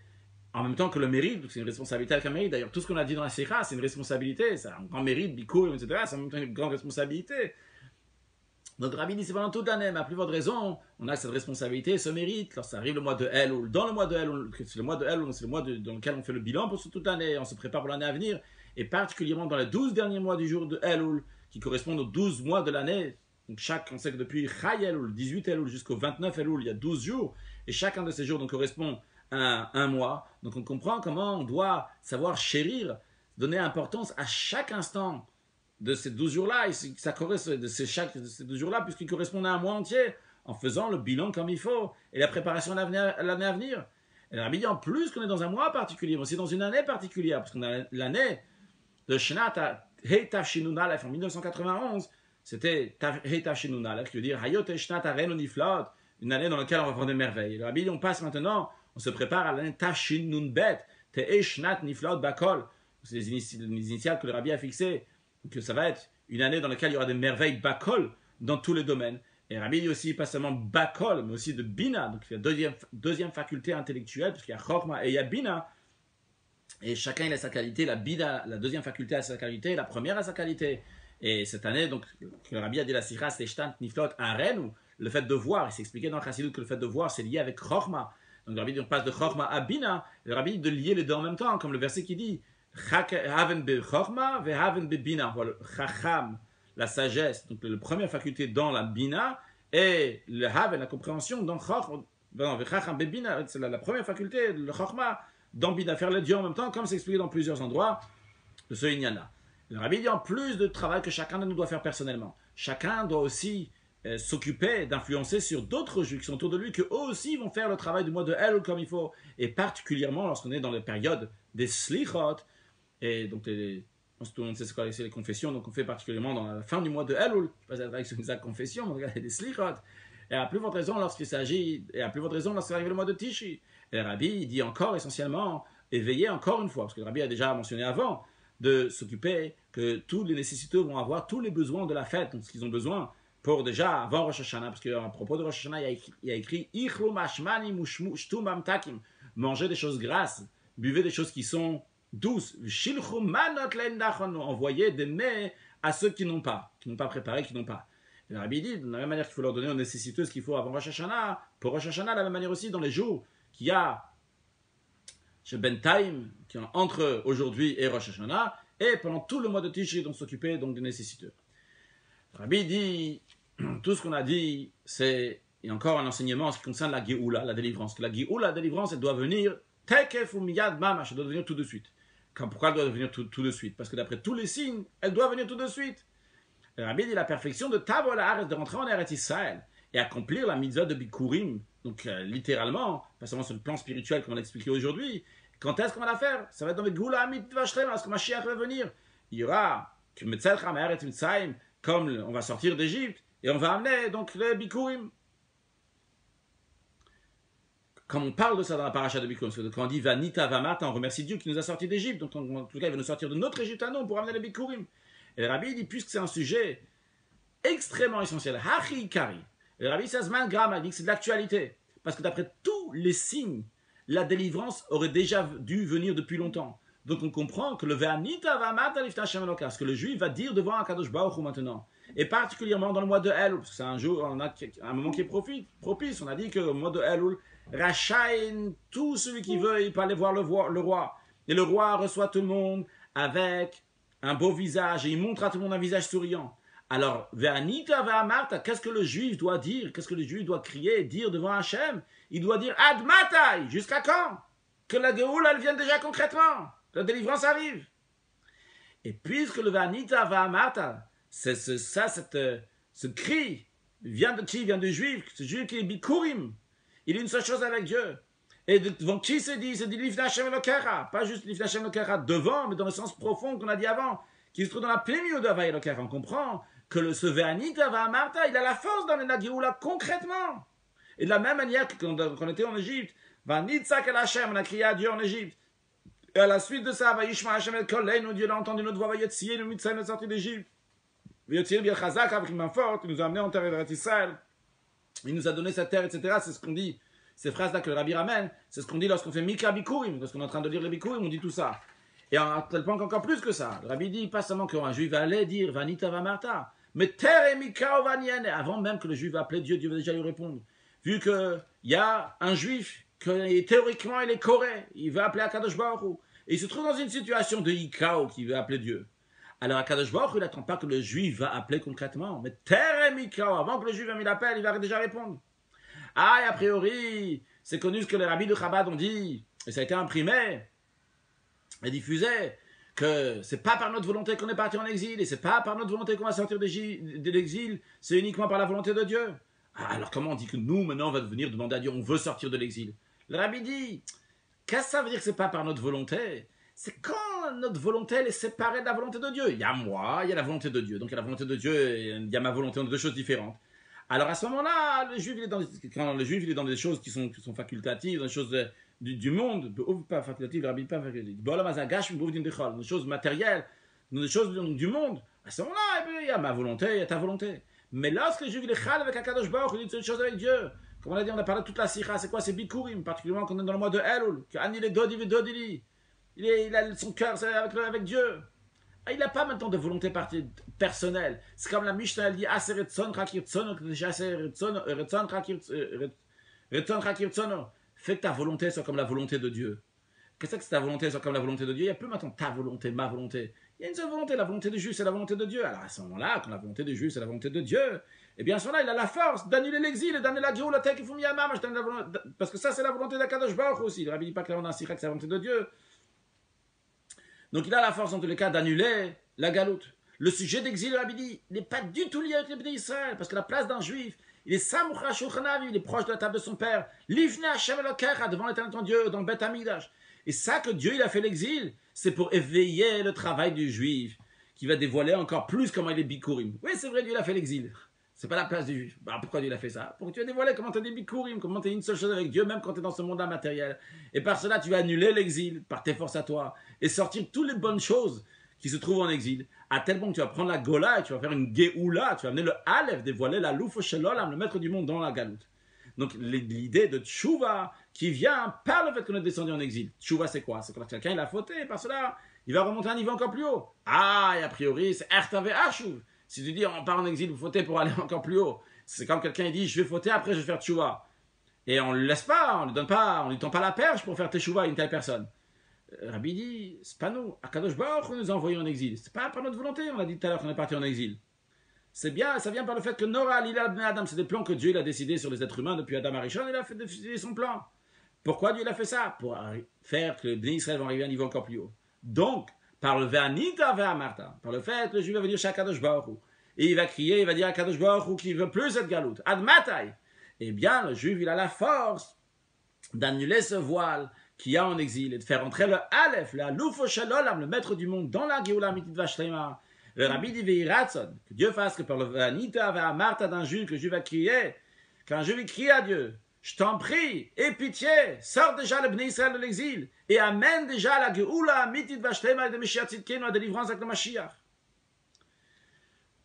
en même temps que le mérite, c'est une responsabilité avec un mérite. D'ailleurs, tout ce qu'on a dit dans la Sikha, c'est une responsabilité, c'est un grand mérite, bikour, etc., c'est en même temps une grande responsabilité. Donc Rabbi dit c'est pendant toute l'année, mais à plus forte raison, on a cette responsabilité, ce mérite, lorsque ça arrive le mois de Elul, dans le mois de Elul, c'est le mois de Elul, c'est le mois dans lequel on fait le bilan pour toute l'année, on se prépare pour l'année à venir, et particulièrement dans les 12 derniers mois du jour de Elul, qui correspondent aux 12 mois de l'année. Donc on sait que depuis Chai Elul, 18 Elul jusqu'au 29 Elul, il y a 12 jours, et chacun de ces jours donc, correspond à un mois. Donc on comprend comment on doit savoir chérir, donner importance à chaque instant de ces 12 jours-là, ça correspond de ces 12 jours-là, puisqu'ils correspondent à un mois entier, en faisant le bilan comme il faut, et la préparation à l'année à venir. Et la Rabbi dit en plus qu'on est dans un mois particulier, mais aussi dans une année particulière, parce qu'on a l'année de Shnat Hei Tavshinun Aleph en 1991, c'était Hei Tavshinun Aleph, qui veut dire Hayot Shnat Arenu Niflot, une année dans laquelle on va faire des merveilles. Et le Rabbi dit on passe maintenant, on se prépare à l'année Tavshinun Bet, Tei Shnat Niflot Bakol, c'est les initiales que le Rabbi a fixées, que ça va être une année dans laquelle il y aura des merveilles bakol dans tous les domaines. Et Rabbi dit aussi, pas seulement bakol, mais aussi de bina, donc il y a deuxième faculté intellectuelle, parce qu'il y a chokma et il y a bina, et chacun il a sa qualité, la bina, la deuxième faculté a sa qualité, la première a sa qualité. Et cette année, donc, que Rabbi a dit la sikha, c'est shtant niflot aren, ou le fait de voir, il s'est expliqué dans le chassidut que le fait de voir, c'est lié avec chokma. Donc Rabbi dit, on passe de chokma à bina, et Rabbi dit de lier les deux en même temps, comme le verset qui dit, haven be chokma, ve haven be bina, voilà, chacham, la sagesse, donc la première faculté dans la bina, et le haven, la compréhension, dans chokma, ve chacham be bina, c'est la première faculté, le chokma, dans bina, faire les deux en même temps, comme c'est expliqué dans plusieurs endroits de ce inyana. Le Rabbi dit en plus de travail que chacun de nous doit faire personnellement, chacun doit aussi s'occuper d'influencer sur d'autres juifs qui sont autour de lui, qu'eux aussi vont faire le travail du mois de Elul comme il faut, et particulièrement lorsqu'on est dans les périodes des slichot, et donc tout le monde sait ce que c'est les confessions, donc on fait particulièrement dans la fin du mois de Elul, pas avec sa confession, mais regardez des slichot, et à plus forte raison lorsqu'il s'agit, et à plus forte raison lorsqu'il arrive le mois de Tishi. Et le Rabbi dit encore essentiellement, éveiller encore une fois, parce que le Rabbi a déjà mentionné avant, de s'occuper que tous les nécessiteux vont avoir tous les besoins de la fête, donc ce qu'ils ont besoin pour déjà avant Rosh Hashanah, parce qu'à propos de Rosh Hashanah, il y a écrit manger des choses grasses, buvez des choses qui sont douces, envoyer des mets à ceux qui n'ont pas préparé, qui n'ont pas. Et le Rabbi dit, de la même manière qu'il faut leur donner aux nécessiteux ce qu'il faut avant Rosh Hashanah, pour Rosh Hashanah, de la même manière aussi dans les jours qu'il y a chez Bentaim, qui est entre aujourd'hui et Rosh Hashanah, et pendant tout le mois de Tishri, donc s'occuper donc des nécessiteux. Rabbi dit, tout ce qu'on a dit, c'est, il y a encore un enseignement en ce qui concerne la Géoula, la délivrance. Que la Géoula, la délivrance, elle doit venir, tekef ou miyad mamash, elle doit venir tout de suite. Pourquoi elle doit venir tout de suite? Parce que d'après tous les signes, elle doit venir tout de suite. Le Rabbi dit, la perfection de Tavol Haaretz, de rentrer en Eretz Israël, et accomplir la mitzvah de Bikurim, donc littéralement, pas seulement sur le plan spirituel comme on l'a expliqué aujourd'hui, quand est-ce qu'on va la faire? Ça va être dans le Géoula Mitzvah Shlema, lorsque Mashiach va venir. Il y aura, comme on va sortir d'Égypte, et on va amener donc les Bikurim. Comme on parle de ça dans la paracha de Bikurim, quand on dit Vanita Vamata, on remercie Dieu qui nous a sortis d'Égypte, donc en tout cas il va nous sortir de notre Égypte à nous pour amener les Bikurim. Et le Rabbi dit, puisque c'est un sujet extrêmement essentiel, Hachi Kari, le Rabbi Sazman Grama dit que c'est de l'actualité, parce que d'après tous les signes, la délivrance aurait déjà dû venir depuis longtemps. Donc on comprend que le Ve'anita Vamata Lifnei Hashem Eloka, ce que le juif va dire devant Akadosh Baruch Hu maintenant, et particulièrement dans le mois de Elul, parce que c'est un jour, on a un moment qui est propice. On a dit que le mois de Elul, Rachaïn, tout celui qui veut, il peut aller voir le roi. Et le roi reçoit tout le monde avec un beau visage, et il montre à tout le monde un visage souriant. Alors, Ve'anita Ve'amarta, qu'est-ce que le juif doit dire? Qu'est-ce que le juif doit crier, dire devant Hachem? Il doit dire Ad Matai, jusqu'à quand? Que la Géoula, elle vienne déjà concrètement. La délivrance arrive. Et puisque le Ve'anita Ve'amarta, ce cri vient de qui? Vient du juif, ce juif qui est Bikurim. Il est une seule chose avec Dieu. Et devant qui c'est dit Lifnei Hashem Elokecha, pas juste Lifnei Hashem Elokecha devant, mais dans le sens profond qu'on a dit avant, qui se trouve dans la plémio de Havaya Elokecha. On comprend que ce Ve'anita Ve'amarta, il a la force dans la Géoula concrètement. Et de la même manière que quand on était en Égypte, Vanitzak el Hashem, on a crié à Dieu en Égypte. Et à la suite de ça, Vayishma Hashem el Koleinu, Dieu l'a entendu notre voix, Vayetziyeh, nous Mitzrayim, notre sortie d'Égypte. Vayetziyeh bien Chazak, avec une main forte, il nous a amené en terre d'Eretz Israël. Il nous a donné cette terre, etc. C'est ce qu'on dit. Ces phrases-là que le Rabbi ramène, c'est ce qu'on dit lorsqu'on fait Mikra Bikurim, lorsqu'on est en train de lire les Bikurim, on dit tout ça. Et à tel point qu'encore plus que ça, le Rabbi dit pas seulement qu'un juif va aller dire Vanita Vamarta, mais terre et Mikra Ovanienne, avant même que le juif va appeler Dieu, Dieu va déjà lui répondre. Vu qu'il y a un juif qui théoriquement il est coré, il veut appeler Akadosh Baruch Hu, et il se trouve dans une situation de Ikao qui veut appeler Dieu. Alors Akadosh Baruch Hu, il n'attend pas que le juif va appeler concrètement, mais terre et Mikra, avant que le juif il appelle, il va déjà répondre. Ah, et a priori, c'est connu ce que les rabbis de Chabad ont dit, et ça a été imprimé et diffusé, que c'est pas par notre volonté qu'on est parti en exil, et c'est pas par notre volonté qu'on va sortir de l'exil, c'est uniquement par la volonté de Dieu. Ah, alors comment on dit que nous, maintenant, on va venir demander à Dieu, on veut sortir de l'exil? Le rabbi dit, qu'est-ce que ça veut dire que c'est pas par notre volonté? C'est quand notre volonté elle est séparée de la volonté de Dieu. Il y a moi, il y a la volonté de Dieu. Donc il y a la volonté de Dieu et il y a ma volonté, on est deux choses différentes. Alors à ce moment-là, le juif, quand le juif il est dans des choses qui sont facultatives, dans des choses du monde, pas facultatives, le rabbi pas facultatives, des choses matérielles, dans des choses du monde, À ce moment-là, eh bien, il y a ma volonté, il y a ta volonté. Mais lorsque le juif il est chal avec Akadosh Baruch, il dit une seule chose avec Dieu. Comme on a dit, on a parlé de toute la sikha, c'est quoi? C'est Bikurim, particulièrement quand on est dans le mois de Elul, que Ani le Dodi Vedodili. Il a son cœur avec Dieu. Il n'a pas maintenant de volonté personnelle. C'est comme la Mishnah, elle dit fais que ta volonté soit comme la volonté de Dieu. Qu'est-ce que ta volonté soit comme la volonté de Dieu? Il n'y a plus maintenant ta volonté, ma volonté. Il y a une seule volonté, la volonté du juif, c'est la volonté de Dieu. Alors à ce moment-là, quand la volonté du juif, c'est la volonté de Dieu, eh bien à ce moment-là, il a la force d'annuler l'exil et d'annuler la Géoula qui font Miyama. Parce que ça, c'est la volonté d'Akadosh Baruch aussi. Le Rabbi dit pas clairement dans le Sikha que c'est la volonté de Dieu. Donc il a la force en tous les cas d'annuler la galoute. Le sujet d'exil, le Rabbi dit, n'est pas du tout lié avec les Bnei Israël, parce que la place d'un juif, il est Samoucha Shulchanav, il est proche de la table de son père, Livne Hashem Elokecha, devant l'éternel ton Dieu, dans le Beth Hamikdash. Et ça que Dieu il a fait l'exil, c'est pour éveiller le travail du juif, qui va dévoiler encore plus comment il est Bikurim. Oui, c'est vrai, Dieu il a fait l'exil. C'est pas la place du juif. Bah, pourquoi Dieu il a fait ça? Pour que tu vas dévoiler comment tu es des Bikurim, comment tu es une seule chose avec Dieu, même quand tu es dans ce monde-là matériel. Et par cela, tu vas annuler l'exil, par tes forces à toi, et sortir toutes les bonnes choses qui se trouvent en exil, à tel point que tu vas prendre la Gola et tu vas faire une Géoula, tu vas amener le Aleph, dévoiler la Loufo Shelolam, le maître du monde dans la galoute. Donc l'idée de Tchouva qui vient par le fait qu'on est descendu en exil. Tchouva c'est quoi? C'est quand quelqu'un il a fauté, et par cela, il va remonter un niveau encore plus haut. Ah, et a priori, c'est Ertave Hashuv. Si tu dis on part en exil, vous fautez pour aller encore plus haut. C'est comme quelqu'un il dit je vais fauter, après je vais faire Tchouva. Et on ne le laisse pas, on ne lui donne pas, on lui tend pas la perche pour faire Tchouva à une telle personne. Rabbi dit, c'est pas nous. Akadosh Baruch nous a envoyés en exil. C'est pas par notre volonté. On a dit tout à l'heure qu'on est parti en exil. C'est bien, ça vient par le fait que Nora, Lila, Ben Adam, c'est des plans que Dieu il a décidé sur les êtres humains depuis Adam Arishon. Il a fait décider son plan. Pourquoi Dieu il a fait ça? Pour faire que les Bnei Israël vont arriver à un niveau encore plus haut. Donc, par le Ve'anita Ve'amarta, par le fait que le juif va venir chez Akadosh Baruch et il va crier, il va dire à Akadosh Baruch qu'il veut plus cette galoute. Admatai. Eh bien, le juif il a la force d'annuler ce voile qui a en exil et de faire entrer le Aleph, la Loufo Shelolam, le maître du monde, dans la Géoula Mitit Vashlema. Le Rabbi dit Veiratson, que Dieu fasse que par le Vanita Ve'amarta d'un juif, que le juif va crier, qu'un juif crie à Dieu, je t'en prie, aie pitié, sors déjà le Bnei Israël de l'exil et amène déjà la Géoula Mitit Vashlema de Meshiach Tzidkenu, la délivrance avec le Mashiach.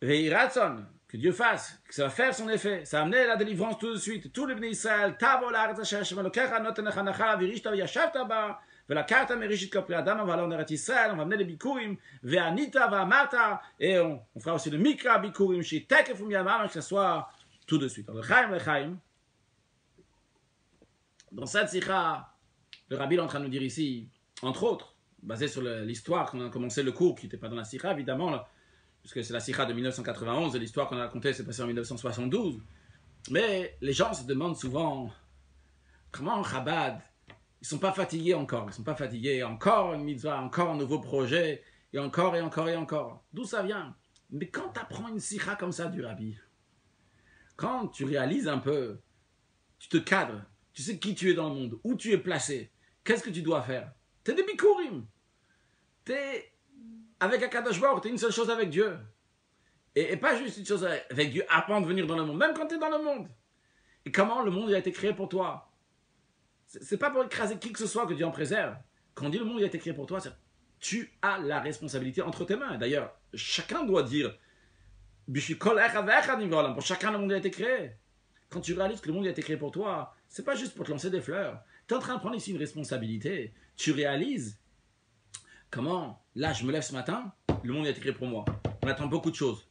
Veiratson, que Dieu fasse, que ça va faire son effet, ça va amener la délivrance tout de suite. Tous les Bnei Israël, Tavo l'Aretz Asher Hashem Elokecha notenech hanacha v'irishta v'yashavta ba v'lakarta merishit kol pri adam, on va aller en Eretz Israël, on va amener les Bikurim, ve'anita v'amarta, et on fera aussi le Mikra Bikurim, chez Tekef u'miyamam, que ça soit tout de suite. Alors, le Chaim, dans cette sikha, le Rabbi est en train de nous dire ici, entre autres, basé sur l'histoire qu'on a commencé le cours, qui n'était pas dans la sikha, évidemment, là, puisque c'est la sikha de 1991 et l'histoire qu'on a racontée s'est passée en 1972. Mais les gens se demandent souvent comment en Chabad, ils ne sont pas fatigués encore. Ils ne sont pas fatigués. Encore une mitzvah, encore un nouveau projet, et encore et encore et encore. D'où ça vient? Mais quand tu apprends une sikha comme ça du Rabbi, quand tu réalises un peu, tu te cadres, tu sais qui tu es dans le monde, où tu es placé, qu'est-ce que tu dois faire? Tu es des bikurim. Tu es avec Akadosh Baruch, tu es une seule chose avec Dieu. Et pas juste une chose avec Dieu avant de venir dans le monde, même quand tu es dans le monde. Et comment le monde a été créé pour toi? C'est pas pour écraser qui que ce soit que Dieu en préserve. Quand on dit le monde a été créé pour toi, c'est tu as la responsabilité entre tes mains. D'ailleurs, chacun doit dire pour chacun le monde a été créé. Quand tu réalises que le monde a été créé pour toi, c'est pas juste pour te lancer des fleurs. Tu es en train de prendre ici une responsabilité. Tu réalises comment, là, je me lève ce matin, le monde a été créé pour moi. On attend beaucoup de choses.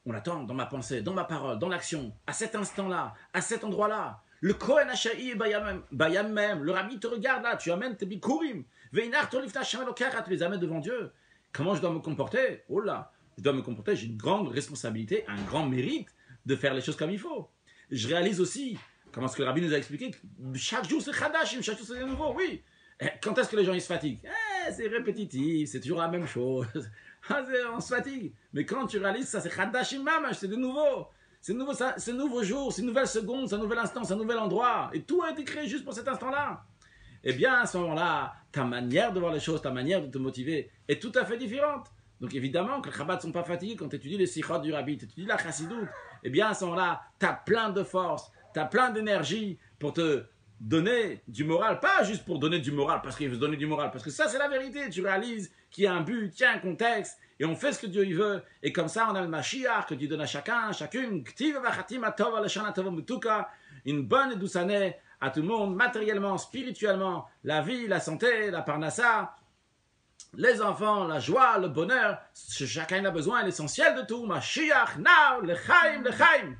On attend dans ma pensée, dans ma parole, dans l'action, à cet instant-là, à cet endroit-là. Le Kohen Hashaï Bayam même, le Rabbi te regarde là, tu amènes tes bikurim. Veinar Tolifta Shamelokara, tu les amènes devant Dieu. Comment je dois me comporter? Oh là, je dois me comporter, j'ai une grande responsabilité, un grand mérite de faire les choses comme il faut. Je réalise aussi, comment ce que le Rabbi nous a expliqué, chaque jour c'est Khadashim, chaque jour c'est nouveau, oui. Quand est-ce que les gens ils se fatiguent? C'est répétitif, c'est toujours la même chose. On se fatigue. Mais quand tu réalises ça, c'est Khadashim Mamash, c'est de nouveau. C'est nouveau jour, c'est une nouvelle seconde, c'est un nouvel instant, c'est un nouvel endroit. Et tout a été créé juste pour cet instant-là. Eh bien, à ce moment-là, ta manière de voir les choses, ta manière de te motiver est tout à fait différente. Donc évidemment, que les Chabad ne sont pas fatigués quand tu étudies les sikhot du Rabbi, tu étudies la Chassidoute. Eh bien, à ce moment-là, tu as plein de force, tu as plein d'énergie pour te donner du moral. Pas juste pour donner du moral, parce qu'il veut se donner du moral. Parce que ça, c'est la vérité. Tu réalises qu'il y a un but, qu'il y a un contexte. et on fait ce que Dieu il veut, et comme ça on a le Mashiach que Dieu donne à chacun, chacune, une bonne et douce année à tout le monde, matériellement, spirituellement, la vie, la santé, la parnassa, les enfants, la joie, le bonheur, chacun a besoin, l'essentiel de tout, Mashiach, now, lechaim, lechaim.